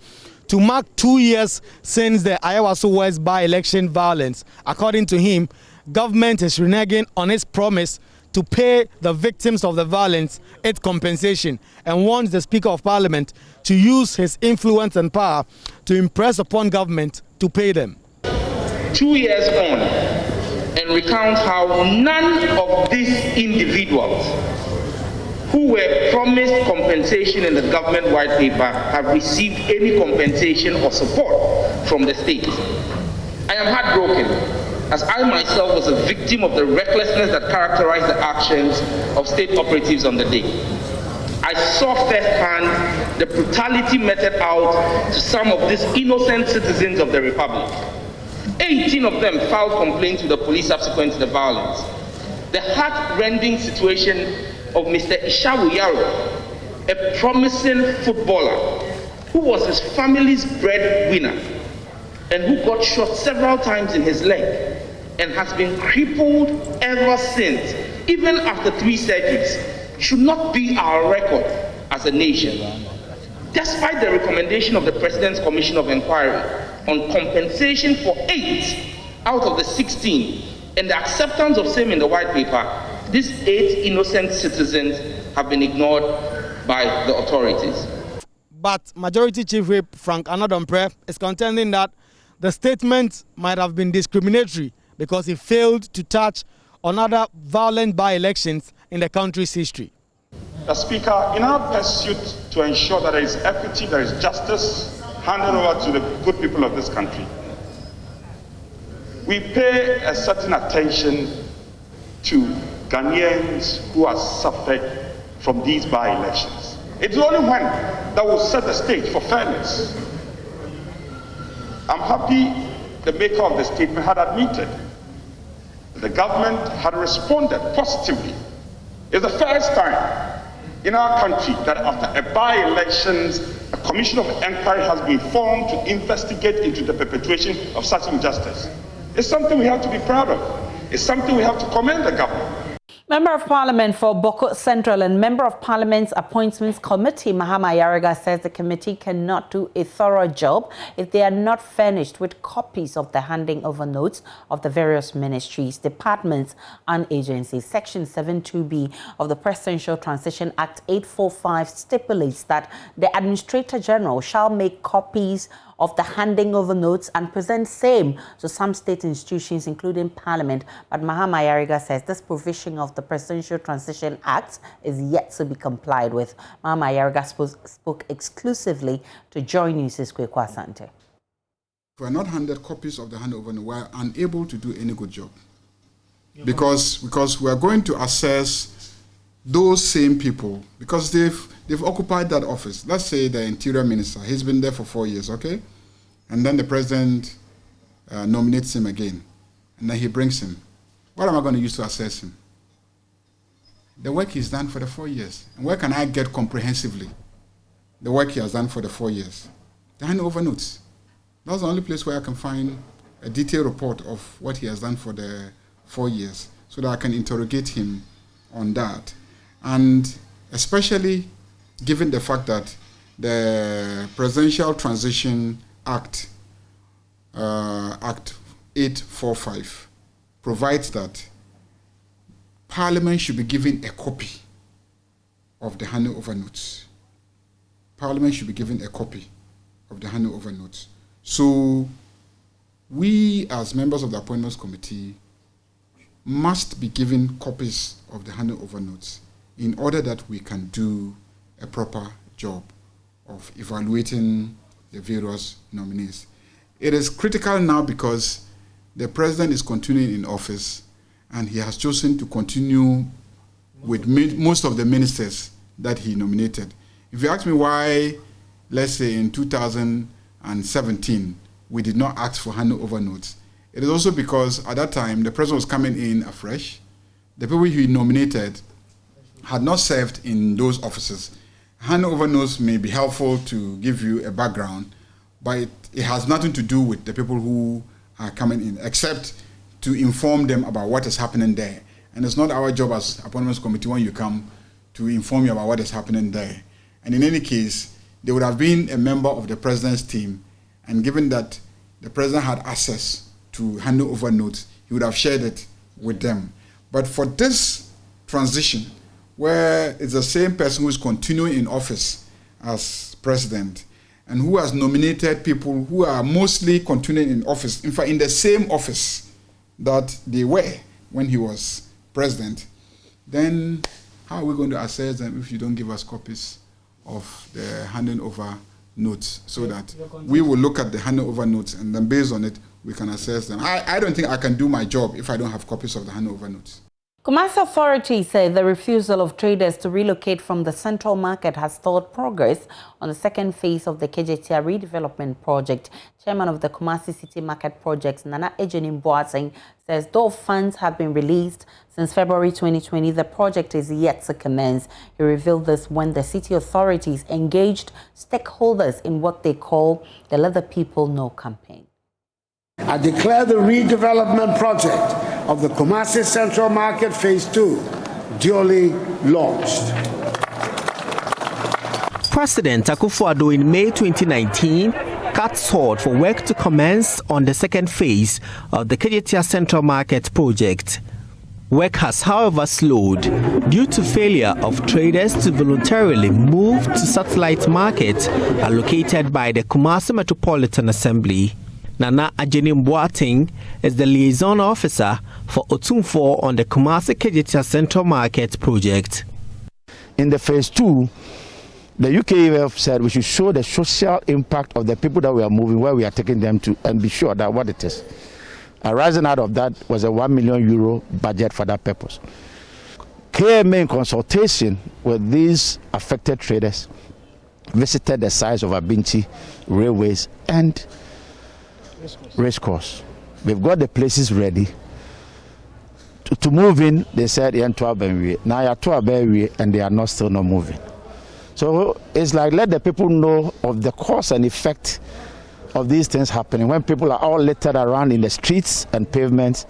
to mark 2 years since the Ayawaso West by-election violence. According to him, government is reneging on its promise to pay the victims of the violence its compensation and wants the Speaker of Parliament to use his influence and power to impress upon government to pay them. 2 years on, and recount how none of these individuals who were promised compensation in the government white paper have received any compensation or support from the state. I am heartbroken, as I myself was a victim of the recklessness that characterized the actions of state operatives on the day. I saw firsthand the brutality meted out to some of these innocent citizens of the Republic. 18 of them filed complaints to the police subsequent to the violence. The heart-rending situation of Mr. Ishawu Yaro, a promising footballer who was his family's breadwinner and who got shot several times in his leg and has been crippled ever since, even after 3 surgeries, should not be our record as a nation. Despite the recommendation of the President's Commission of Inquiry on compensation for 8 out of the 16 and the acceptance of same in the white paper, these 8 innocent citizens have been ignored by the authorities. But Majority Chief Whip Frank Anadompre is contending that the statement might have been discriminatory because he failed to touch on other violent by-elections in the country's history. The Speaker, in our pursuit to ensure that there is equity, there is justice handed over to the good people of this country, we pay a certain attention to Ghanaians who are suffered from these by-elections. It's only when that will set the stage for fairness. I'm happy the maker of the statement had admitted that the government had responded positively. It's the first time in our country that after a by-elections, a commission of inquiry has been formed to investigate into the perpetration of such injustice. It's something we have to be proud of. It's something we have to commend the government. Member of Parliament for Bokut Central and Member of Parliament's Appointments Committee, Mahama Yariga, says the committee cannot do a thorough job if they are not furnished with copies of the handing over notes of the various ministries, departments and agencies. Section 72B of the Presidential Transition Act 845 stipulates that the Administrator General shall make copies of the handing over notes and present same to some state institutions, including Parliament. But Mahama Yariga says this provision of the Presidential Transition Act is yet to be complied with. Mahama Yariga spoke exclusively to Joy News' Kwekwa Asante. If we're not handed copies of the handover, we're unable to do any good job. Because we're going to assess those same people, because they've occupied that office. Let's say the Interior Minister, he's been there for 4 years, okay? And then the President nominates him again, and then he brings him. What am I going to use to assess him? The work he's done for the 4 years. And where can I get comprehensively the work he has done for the 4 years? The handover notes. That's the only place where I can find a detailed report of what he has done for the 4 years, so that I can interrogate him on that. And especially given the fact that the Presidential Transition Act, Act 845, provides that Parliament should be given a copy of the handover notes. Parliament should be given a copy of the handover notes. So we, as members of the Appointments Committee, must be given copies of the handover notes in order that we can do a proper job of evaluating the various nominees. It is critical now because the President is continuing in office and he has chosen to continue with most of the ministers that he nominated. If you ask me why, let's say in 2017, we did not ask for handover notes, it is also because at that time the President was coming in afresh. The people he nominated had not served in those offices. Handover notes may be helpful to give you a background, but it has nothing to do with the people who are coming in, except to inform them about what is happening there. And it's not our job as appointments committee when you come to inform you about what is happening there. And in any case, they would have been a member of the president's team, and given that the president had access to hand over notes, he would have shared it with them. But for this transition, where it's the same person who is continuing in office as president, and who has nominated people who are mostly continuing in office, in fact, in the same office that they were when he was president, then how are we going to assess them if you don't give us copies of the handing over notes, so that we will look at the handing over notes, and then based on it, we can assess them. I don't think I can do my job if I don't have copies of the handing over notes. Kumasi authorities say the refusal of traders to relocate from the central market has stalled progress on the second phase of the Kejetia redevelopment project. Chairman of the Kumasi City Market Project, Nana Ejenim Boateng, says though funds have been released since February 2020, the project is yet to commence. He revealed this when the city authorities engaged stakeholders in what they call the Let the People Know campaign. I declare the redevelopment project of the Kumasi Central Market Phase 2 duly launched. President Akufo-Addo in May 2019 cut short for work to commence on the second phase of the Kejetia Central Market project. Work has, however, slowed due to failure of traders to voluntarily move to satellite markets allocated by the Kumasi Metropolitan Assembly. Nana Ejenim Boateng is the liaison officer for Otumfor on the Kumasi Kejetia Central Market project. In the phase 2, the UKEF said we should show the social impact of the people that we are moving, where we are taking them to, and be sure that what it is. Arising out of that was a €1 million budget for that purpose. KMA, in consultation with these affected traders, visited the sites of Abinchi, railways, and racecourse. We've got the places ready. To move in, they said, now you're 12 and they are still not moving. So it's like, let the people know of the cause and effect of these things happening when people are all littered around in the streets and pavements.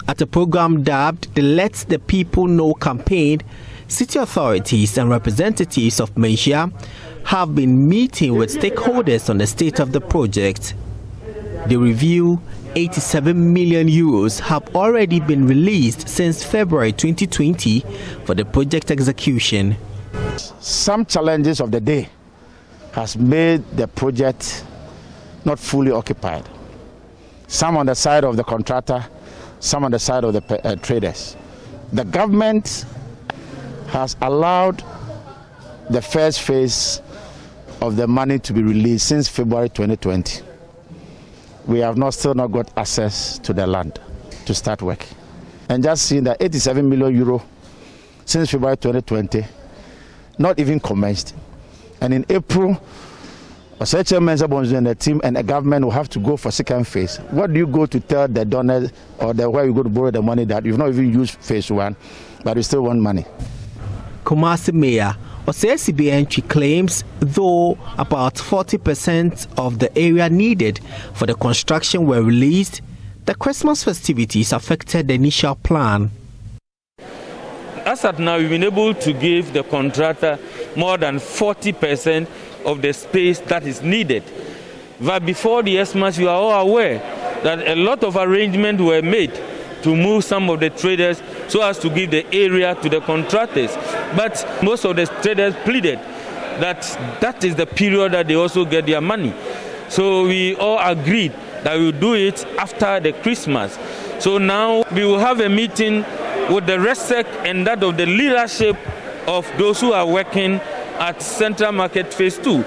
At a program dubbed the Let the People Know campaign, city authorities and representatives of Malaysia have been meeting with stakeholders on the state of the project. The review, €87 million have already been released since February 2020 for the project execution. Some challenges of the day has made the project not fully occupied. Some on the side of the contractor, some on the side of the traders. The government has allowed the first phase of the money to be released since February 2020. We have still not got access to the land to start work. And just seeing that €87 million since February 2020, not even commenced. And in April, the team and the government will have to go for second phase. What do you go to tell the donors or where you go to borrow the money that you've not even used phase 1, but you still want money? Kumasi Mayor Osesi Entry claims though about 40% of the area needed for the construction were released, the Christmas festivities affected the initial plan. As at now, we've been able to give the contractor more than 40% of the space that is needed. But before the Xmas, you are all aware that a lot of arrangements were made to move some of the traders so as to give the area to the contractors. But most of the traders pleaded that that is the period that they also get their money. So we all agreed that we'll do it after the Christmas. So now we will have a meeting with the RESEC and that of the leadership of those who are working at Central Market Phase 2,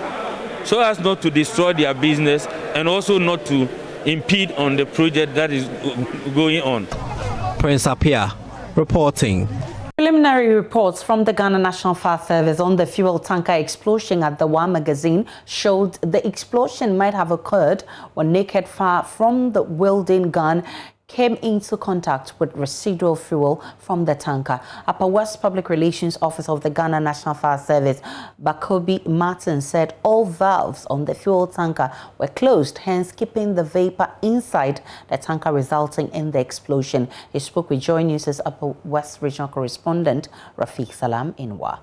so as not to destroy their business and also not to impede on the project that is going on. Prince Apia reporting. Preliminary reports from the Ghana National Fire Service on the fuel tanker explosion at the Wa magazine showed the explosion might have occurred when naked fire from the wielding gun came into contact with residual fuel from the tanker. Upper West Public Relations Officer of the Ghana National Fire Service, Bakobi Martin, said all valves on the fuel tanker were closed, hence keeping the vapor inside the tanker, resulting in the explosion. He spoke with Joy News' Upper West Regional Correspondent, Rafiq Salam Inwa.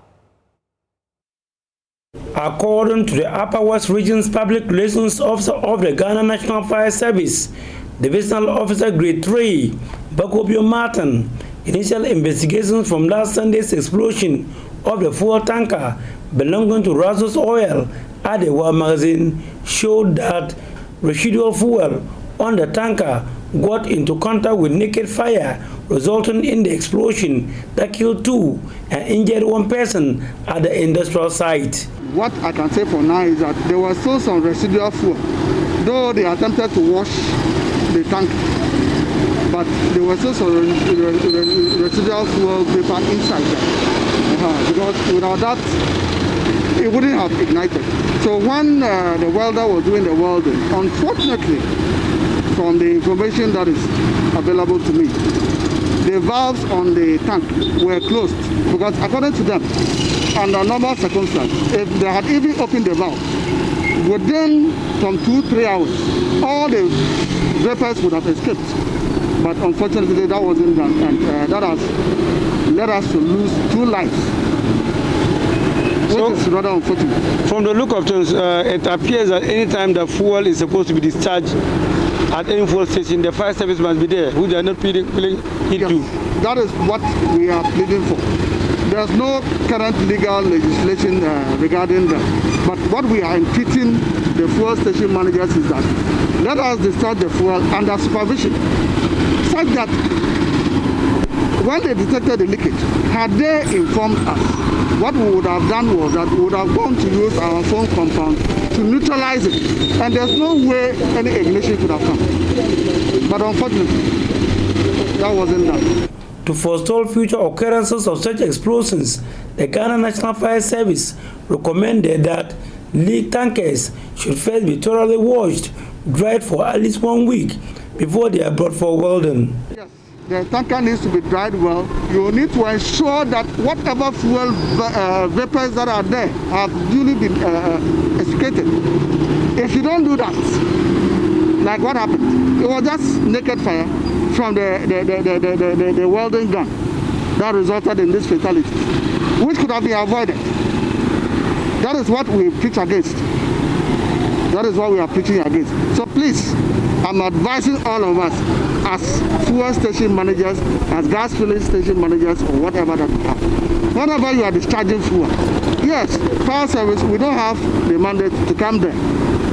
According to the Upper West Region's Public Relations Officer of the Ghana National Fire Service, Divisional Officer Grade 3, Bakobi Martin, initial investigations from last Sunday's explosion of the fuel tanker belonging to Rasos Oil at the War magazine showed that residual fuel on the tanker got into contact with naked fire, resulting in the explosion that killed 2 and injured 1 person at the industrial site. What I can say for now is that there was still some residual fuel, though they attempted to wash the tank, but there was still some residual fuel vapor inside there, because without that it wouldn't have ignited. So when the welder was doing the welding, unfortunately, from the information that is available to me, the valves on the tank were closed, because according to them, under normal circumstances, if they had even opened the valve, within from 2-3 hours, all the vapors would have escaped. But unfortunately, that wasn't done, and that has led us to lose 2 lives, which is rather unfortunate. From the look of things, it appears that any time the fuel is supposed to be discharged at any fuel station, the fire service must be there, which they are not pleading into. That is what we are pleading for. There's no current legal legislation regarding that. But what we are entreating the fuel station managers is that let us discharge the fuel under supervision, such that when they detected the leakage, had they informed us, what we would have done was that we would have gone to use our foam compound to neutralize it. And there's no way any ignition could have come. But unfortunately, that wasn't done. To forestall future occurrences of such explosions, the Ghana National Fire Service recommended that leak tankers should first be thoroughly washed, dried for at least 1 week before they are brought for welding. Yes, the tanker needs to be dried well. You need to ensure that whatever fuel vapors that are there have duly been extricated. If you don't do that, like what happened, it was just naked fire from the welding gun that resulted in this fatality, which could have been avoided. That is what we preach against. That is what we are preaching against. So please, I'm advising all of us as fuel station managers, as gas filling station managers, or whatever that we have. Whenever you are discharging fuel, yes, fire service, we don't have the mandate to come there.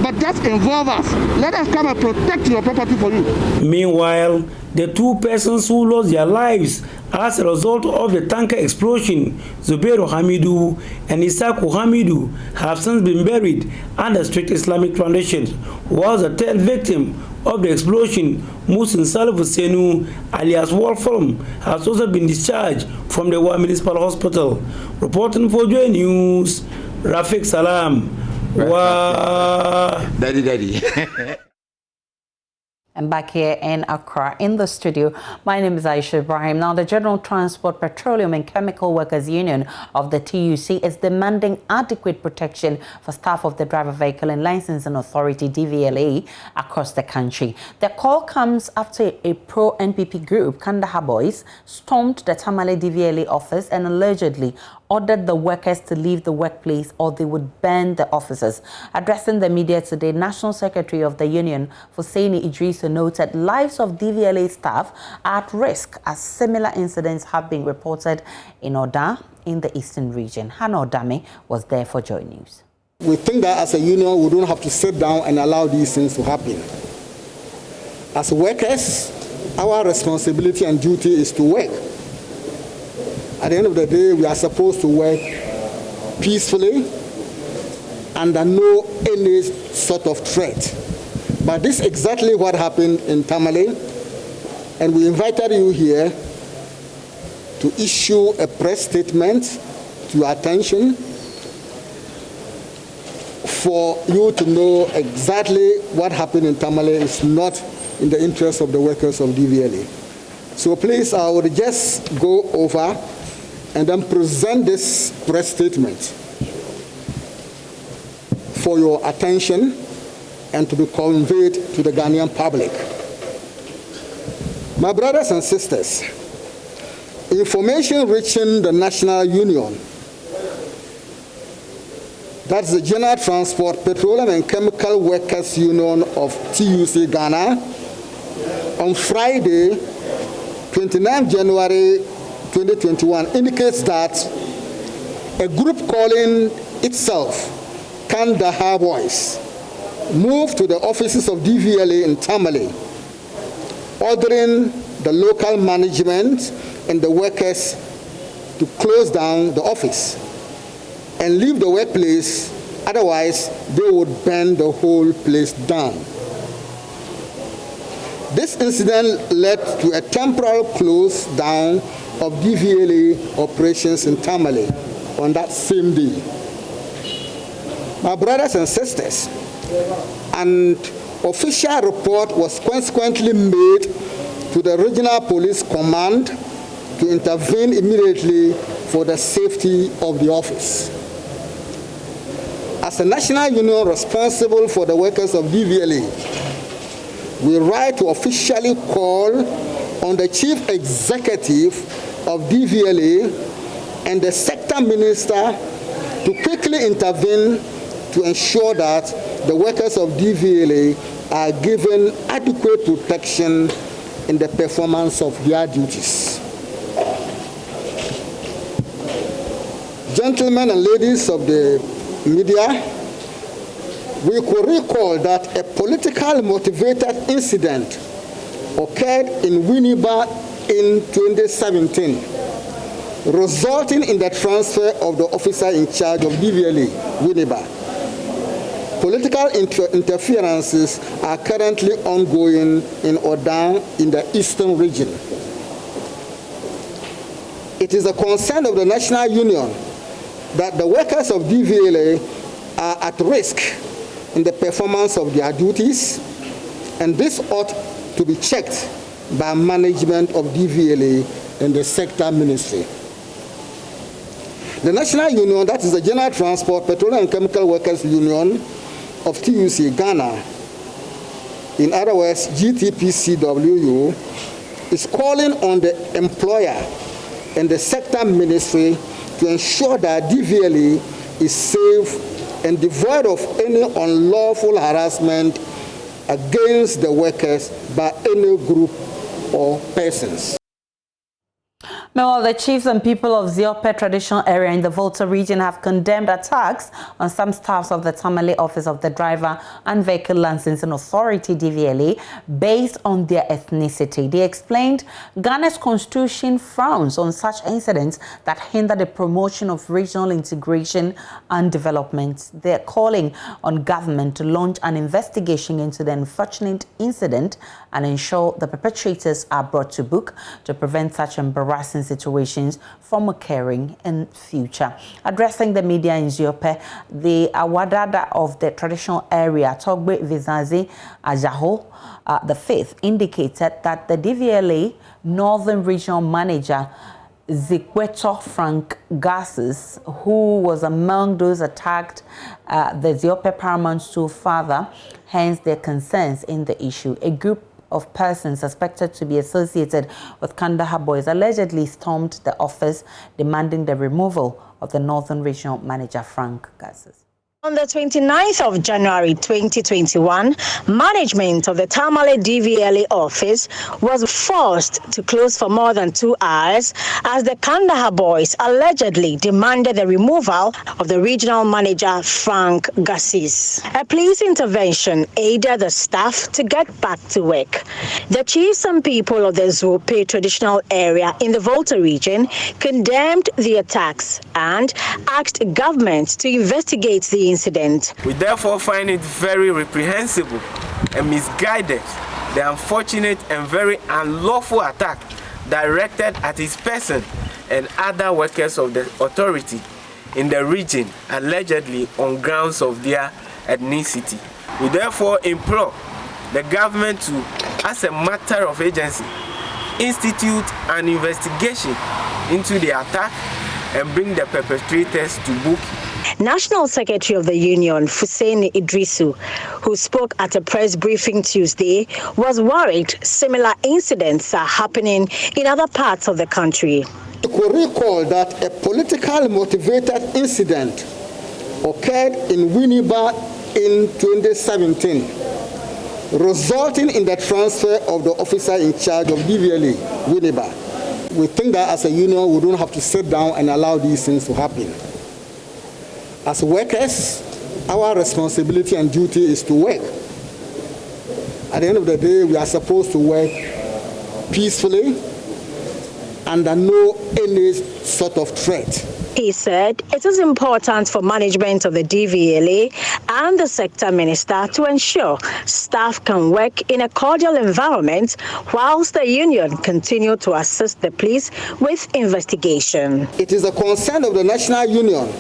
But just involve us. Let us come and protect your property for you. Meanwhile, the 2 persons who lost their lives as a result of the tanker explosion, Zubairu Hamidu and Isaku Hamidu, have since been buried under strict Islamic traditions, while the 3rd victim of the explosion, Musin Salif Senu, alias Wolfram, has also been discharged from the War Municipal Hospital. Reporting for Joy News, Rafiq Salam. Wow. Daddy. And back here in Accra, in the studio, my name is Aisha Ibrahim. Now, the General Transport, Petroleum and Chemical Workers Union of the TUC is demanding adequate protection for staff of the Driver Vehicle and Licensing Authority, DVLA, across the country. The call comes after a pro-NPP group, Kandahar Boys, stormed the Tamale DVLA office and allegedly ordered the workers to leave the workplace or they would burn the offices. Addressing the media today, National Secretary of the Union, Hussaini Idrissa, noted lives of DVLA staff are at risk as similar incidents have been reported in Oda in the eastern region. Hannah Odame was there for Joy News. We think that as a union, we don't have to sit down and allow these things to happen. As workers, our responsibility and duty is to work. At the end of the day, we are supposed to work peacefully under no any sort of threat. But this is exactly what happened in Tamale, and we invited you here to issue a press statement to your attention for you to know exactly what happened in Tamale is not in the interest of the workers of DVLA. So please, I would just go over and then present this press statement for your attention and to be conveyed to the Ghanaian public. My brothers and sisters, information reaching the National Union, that's the General Transport, Petroleum and Chemical Workers Union of TUC Ghana, on Friday, 29 January 2021, indicates that a group calling itself Kandahar Boys moved to the offices of DVLA in Tamale, ordering the local management and the workers to close down the office and leave the workplace, otherwise they would burn the whole place down. This incident led to a temporary close down of DVLA operations in Tamale on that same day. My brothers and sisters, an official report was consequently made to the Regional Police Command to intervene immediately for the safety of the office. As a national union responsible for the workers of DVLA, we write to officially call on the Chief Executive of DVLA and the Sector Minister to quickly intervene to ensure that the workers of DVLA are given adequate protection in the performance of their duties. Gentlemen and ladies of the media, we could recall that a politically motivated incident occurred in Winneba in 2017, resulting in the transfer of the officer in charge of DVLA, Winneba. Political interferences are currently ongoing in Odan in the eastern region. It is a concern of the National Union that the workers of DVLA are at risk in the performance of their duties, and this ought to be checked by management of DVLA and the sector ministry. The National Union, that is the General Transport, Petroleum and Chemical Workers Union of TUC Ghana, in other words, GTPCWU, is calling on the employer and the sector ministry to ensure that DVLA is safe and devoid of any unlawful harassment against the workers by any group or persons. Meanwhile, the chiefs and people of Ziope traditional area in the Volta region have condemned attacks on some staffs of the Tamale Office of the Driver and Vehicle Licensing Authority, DVLA, based on their ethnicity. They explained Ghana's constitution frowns on such incidents that hinder the promotion of regional integration and development. They're calling on government to launch an investigation into the unfortunate incident and ensure the perpetrators are brought to book to prevent such embarrassing situations from occurring in future. Addressing the media in Ziope, the Awadada of the traditional area, Togbe Vizazi Ajaho, the fifth, indicated that the DVLA Northern Regional Manager Zikweto Frank Garces, who was among those attacked the Ziope Paramount School father, hence their concerns in the issue. A group of persons suspected to be associated with Kandahar Boys allegedly stormed the office, demanding the removal of the Northern Regional Manager Frank Garces. On the 29th of January 2021, management of the Tamale DVLA office was forced to close for more than 2 hours as the Kandahar Boys allegedly demanded the removal of the regional manager Frank Garces. A police intervention aided the staff to get back to work. The chiefs and people of the Ziope traditional area in the Volta region condemned the attacks and asked government to investigate the incident. We therefore find it very reprehensible and misguided, the unfortunate and very unlawful attack directed at his person and other workers of the authority in the region, allegedly on grounds of their ethnicity. We therefore implore the government to as a matter of agency, institute an investigation into the attack and bring the perpetrators to book. National Secretary of the Union, Hussein Idrisu, who spoke at a press briefing Tuesday, was worried similar incidents are happening in other parts of the country. You could recall that a politically motivated incident occurred in Winneba in 2017, resulting in the transfer of the officer in charge of DVLA, Winneba. We think that as a union, we don't have to sit down and allow these things to happen. As workers, our responsibility and duty is to work. At the end of the day, we are supposed to work peacefully under no any sort of threat. He said it is important for management of the DVLA and the sector minister to ensure staff can work in a cordial environment whilst the union continue to assist the police with investigation. It is a concern of the national union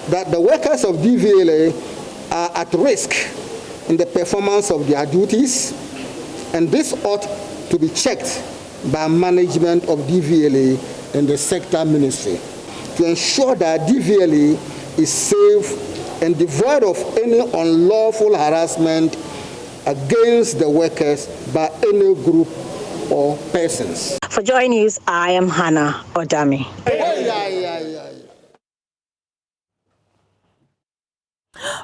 that the workers of DVLA are at risk in the performance of their duties, and this ought to be checked by management of DVLA and the sector ministry to ensure that DVLA is safe and devoid of any unlawful harassment against the workers by any group or persons. For Joy News, I am Hannah Odami.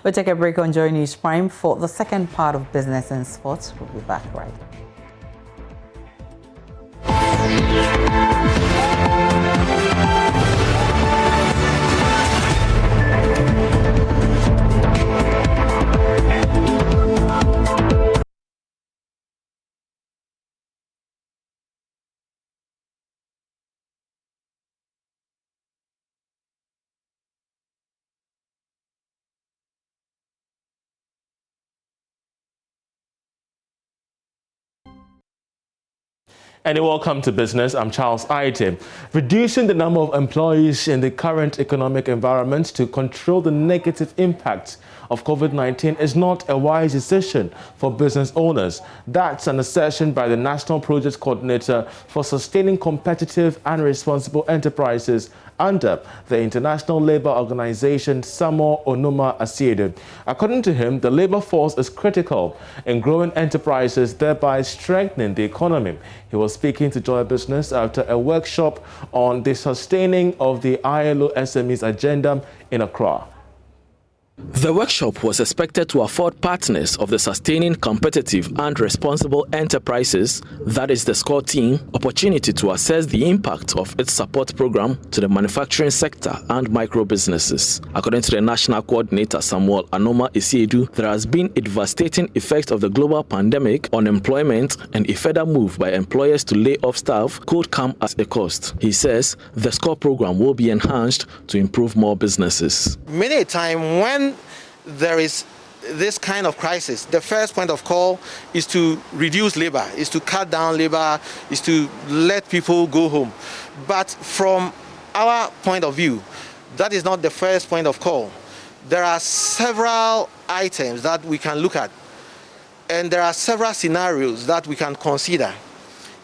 We'll take a break on Joy News Prime for the second part of Business and Sports. We'll be back right now. And welcome to Business. I'm Charles Aite. Reducing the number of employees in the current economic environment to control the negative impact of COVID-19 is not a wise decision for business owners. That's an assertion by the National Project Coordinator for Sustaining Competitive and Responsible Enterprises under the International Labour Organization, Samuel Onoma Asiedu. According to him, the labour force is critical in growing enterprises, thereby strengthening the economy. He was speaking to Joy Business after a workshop on the sustaining of the ILO SMEs agenda in Accra. The workshop was expected to afford partners of the Sustaining Competitive and Responsible Enterprises, that is the SCORE team, opportunity to assess the impact of its support program to the manufacturing sector and micro businesses. According to the National Coordinator Samuel Onoma Asiedu, there has been a devastating effect of the global pandemic on employment, and a further move by employers to lay off staff could come at a cost. He says the SCORE program will be enhanced to improve more businesses. Many a time when there is this kind of crisis, the first point of call is to reduce labor, is to cut down labor, is to let people go home. But from our point of view, that is not the first point of call. There are several items that we can look at, and there are several scenarios that we can consider.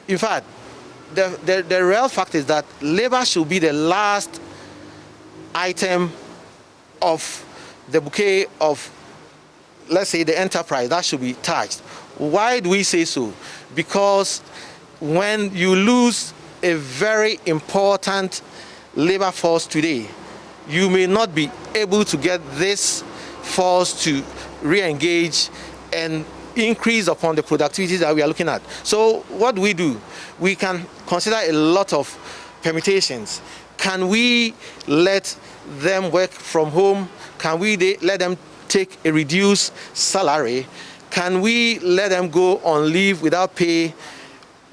In fact, the real fact is that labor should be the last item of the bouquet of, let's say, the enterprise that should be touched. Why do we say so? Because when you lose a very important labor force today, you may not be able to get this force to re-engage and increase upon the productivity that we are looking at. So what do? We can consider a lot of permutations. Can we let them work from home? Can we let them take a reduced salary? Can we let them go on leave without pay?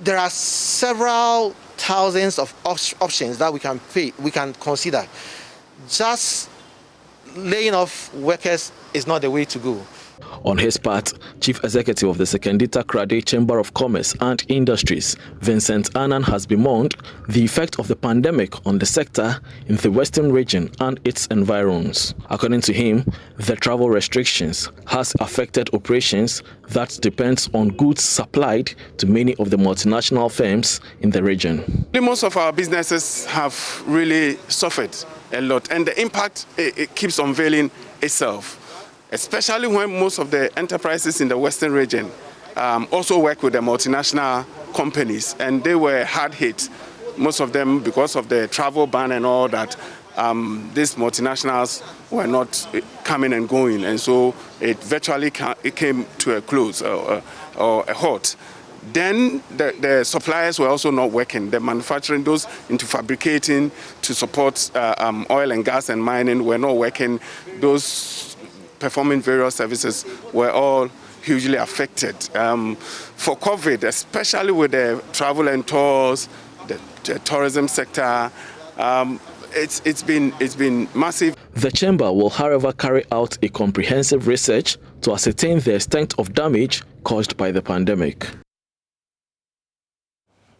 There are several thousands of options that we can consider. Just laying off workers is not the way to go. On his part, Chief Executive of the Sekendita Krade Chamber of Commerce and Industries, Vincent Annan, has bemoaned the effect of the pandemic on the sector in the Western region and its environs. According to him, the travel restrictions has affected operations that depends on goods supplied to many of the multinational firms in the region. Most of our businesses have really suffered a lot, and the impact it keeps unveiling itself, especially when most of the enterprises in the Western region also work with the multinational companies, and they were hard hit, most of them because of the travel ban and all that. These multinationals were not coming and going, and so it virtually came to a close or a halt. Then the suppliers were also not working. The manufacturing, those into fabricating to support oil and gas and mining were not working. Those performing various services were all hugely affected. For COVID, especially with the travel and tours, the tourism sector, it's been massive. The chamber will, however, carry out a comprehensive research to ascertain the extent of damage caused by the pandemic.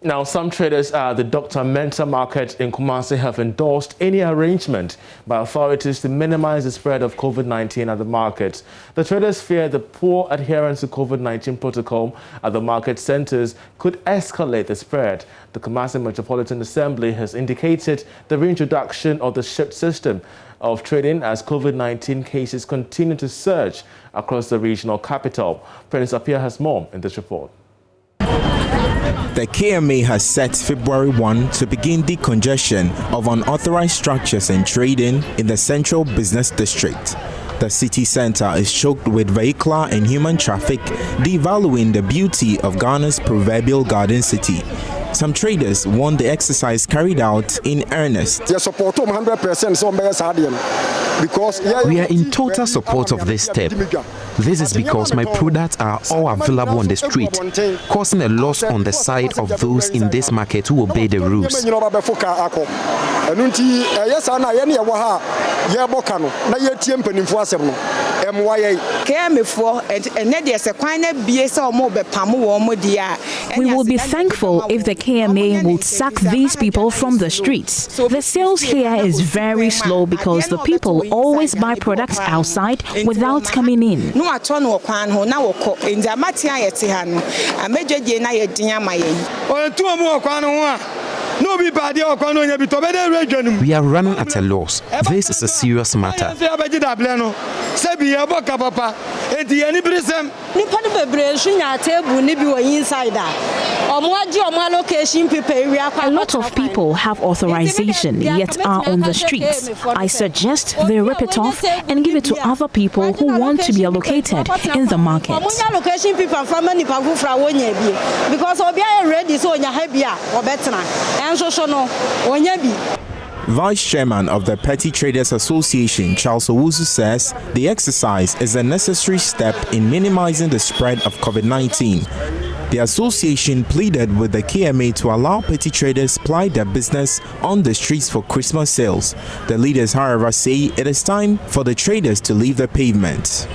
Now, some traders at the Dr. Mensah market in Kumasi have endorsed any arrangement by authorities to minimize the spread of COVID-19 at the market. The traders fear the poor adherence to COVID-19 protocol at the market centers could escalate the spread. The Kumasi Metropolitan Assembly has indicated the reintroduction of the shift system of trading as COVID-19 cases continue to surge across the regional capital. Prince Appiah has more in this report. The KMA has set February 1 to begin decongestion of unauthorized structures and trading in the Central Business District. The city center is choked with vehicular and human traffic, devaluing the beauty of Ghana's proverbial garden city. Some traders want the exercise carried out in earnest. We are in total support of this step. This is because my products are all available on the street, causing a loss on the side of those in this market who obey the rules. We will be thankful if the KMA will sack these people from the streets. The sales here is very slow because the people always buy products outside without coming in. We are running at a loss. This is a serious matter. A lot of people have authorization yet are on the streets. I suggest they rip it off and give it to other people who want to be allocated in the market. Vice Chairman of the Petty Traders Association, Charles Owusu, says the exercise is a necessary step in minimizing the spread of COVID-19. The association pleaded with the KMA to allow petty traders ply their business on the streets for Christmas sales. The leaders, however, say it is time for the traders to leave the pavement.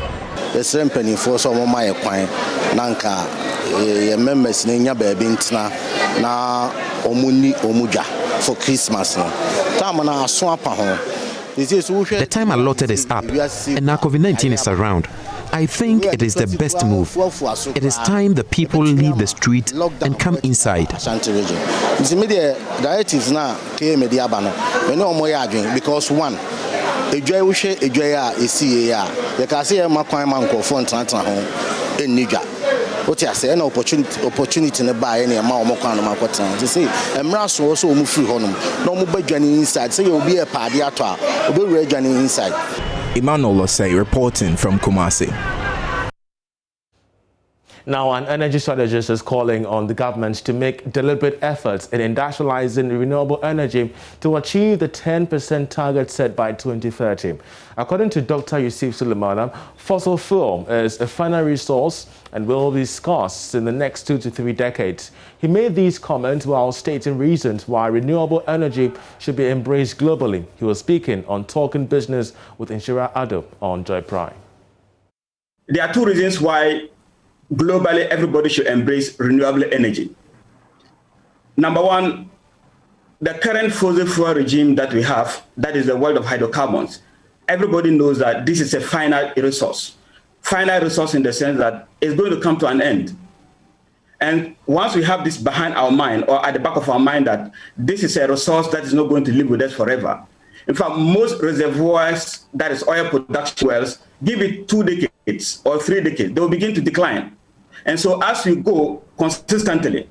For Christmas. The time allotted is up, and now COVID-19 is around. I think it is the best move. It is time the people leave the street and come inside. Because one, what I say, an opportunity in the buy any amount of time. They say, and Mras also move through home. No more journey inside. So you'll be a party at all. We'll be journey inside. Emmanuel Osei reporting from Kumasi. Now, an energy strategist is calling on the government to make deliberate efforts in industrializing renewable energy to achieve the 10% target set by 2030. According to Dr. Yusuf Sulemana, fossil fuel is a finite resource and will be scarce in the next 2 to 3 decades. He made these comments while stating reasons why renewable energy should be embraced globally. He was speaking on Talking Business with Inshira Ado on Joy Prime. there are two reasons why globally everybody should embrace renewable energy. Number one, the current fossil fuel regime that we have, that is the world of hydrocarbons, everybody knows that this is a finite resource. Finite resource in the sense that it's going to come to an end. And once we have this behind our mind or at the back of our mind that this is a resource that is not going to live with us forever. In fact, most reservoirs, that is oil production wells, give it 2 decades or 3 decades, they will begin to decline. And so as we go consistently,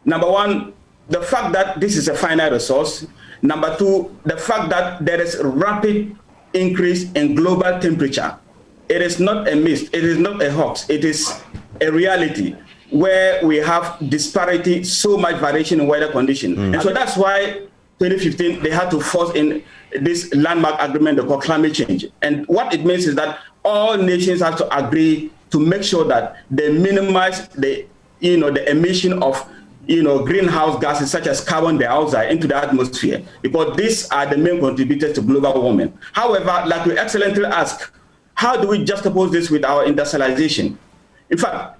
number one, the fact that this is a finite resource. Number two, the fact that there is rapid increase in global temperature. It is not a myth, it is not a hoax, it is a reality where we have disparity, so much variation in weather conditions. And so that's why 2015, they had to force in this landmark agreement they call climate change. And what it means is that all nations have to agree to make sure that they minimize the emission of greenhouse gases such as carbon dioxide into the atmosphere, because these are the main contributors to global warming. However, like we excellently ask, how do we juxtapose this with our industrialization? In fact,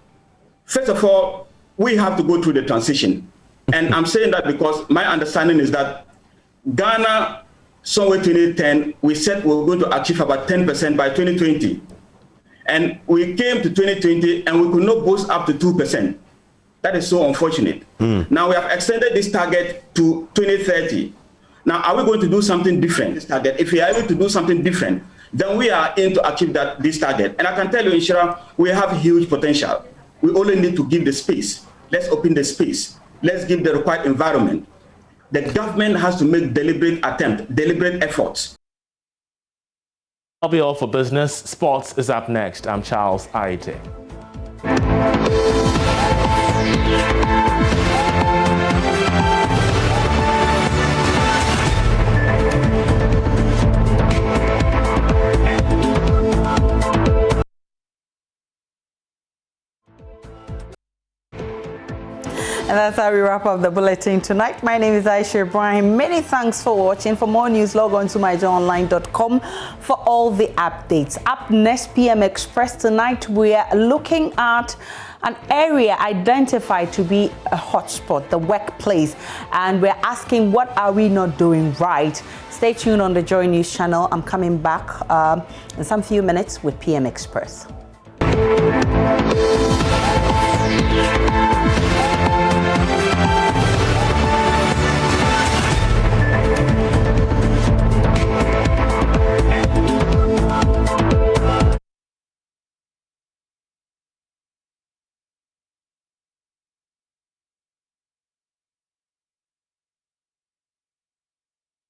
first of all, we have to go through the transition. And I'm saying that because my understanding is that Ghana, somewhere 2010, we said we were going to achieve about 10% by 2020. And we came to 2020 and we could not boost up to 2%. That is so unfortunate. Now we have extended this target to 2030. Now, are we going to do something different? This target, if we are able to do something different, then we are in to achieve this target. And I can tell you, Inshira, we have huge potential. We only need to give the space. Let's open the space. Let's give the required environment. The government has to make deliberate efforts. That'll be all for business. Sports is up next. I'm Charles Aite. And that's how we wrap up the bulletin tonight. My name is Aisha Ibrahim. Many thanks for watching. For more news, log on to myjoyonline.com for all the updates. Up next, PM Express tonight, we are looking at an area identified to be a hotspot, the workplace. And we're asking, what are we not doing right? Stay tuned on the Joy News channel. I'm coming back in some few minutes with PM Express.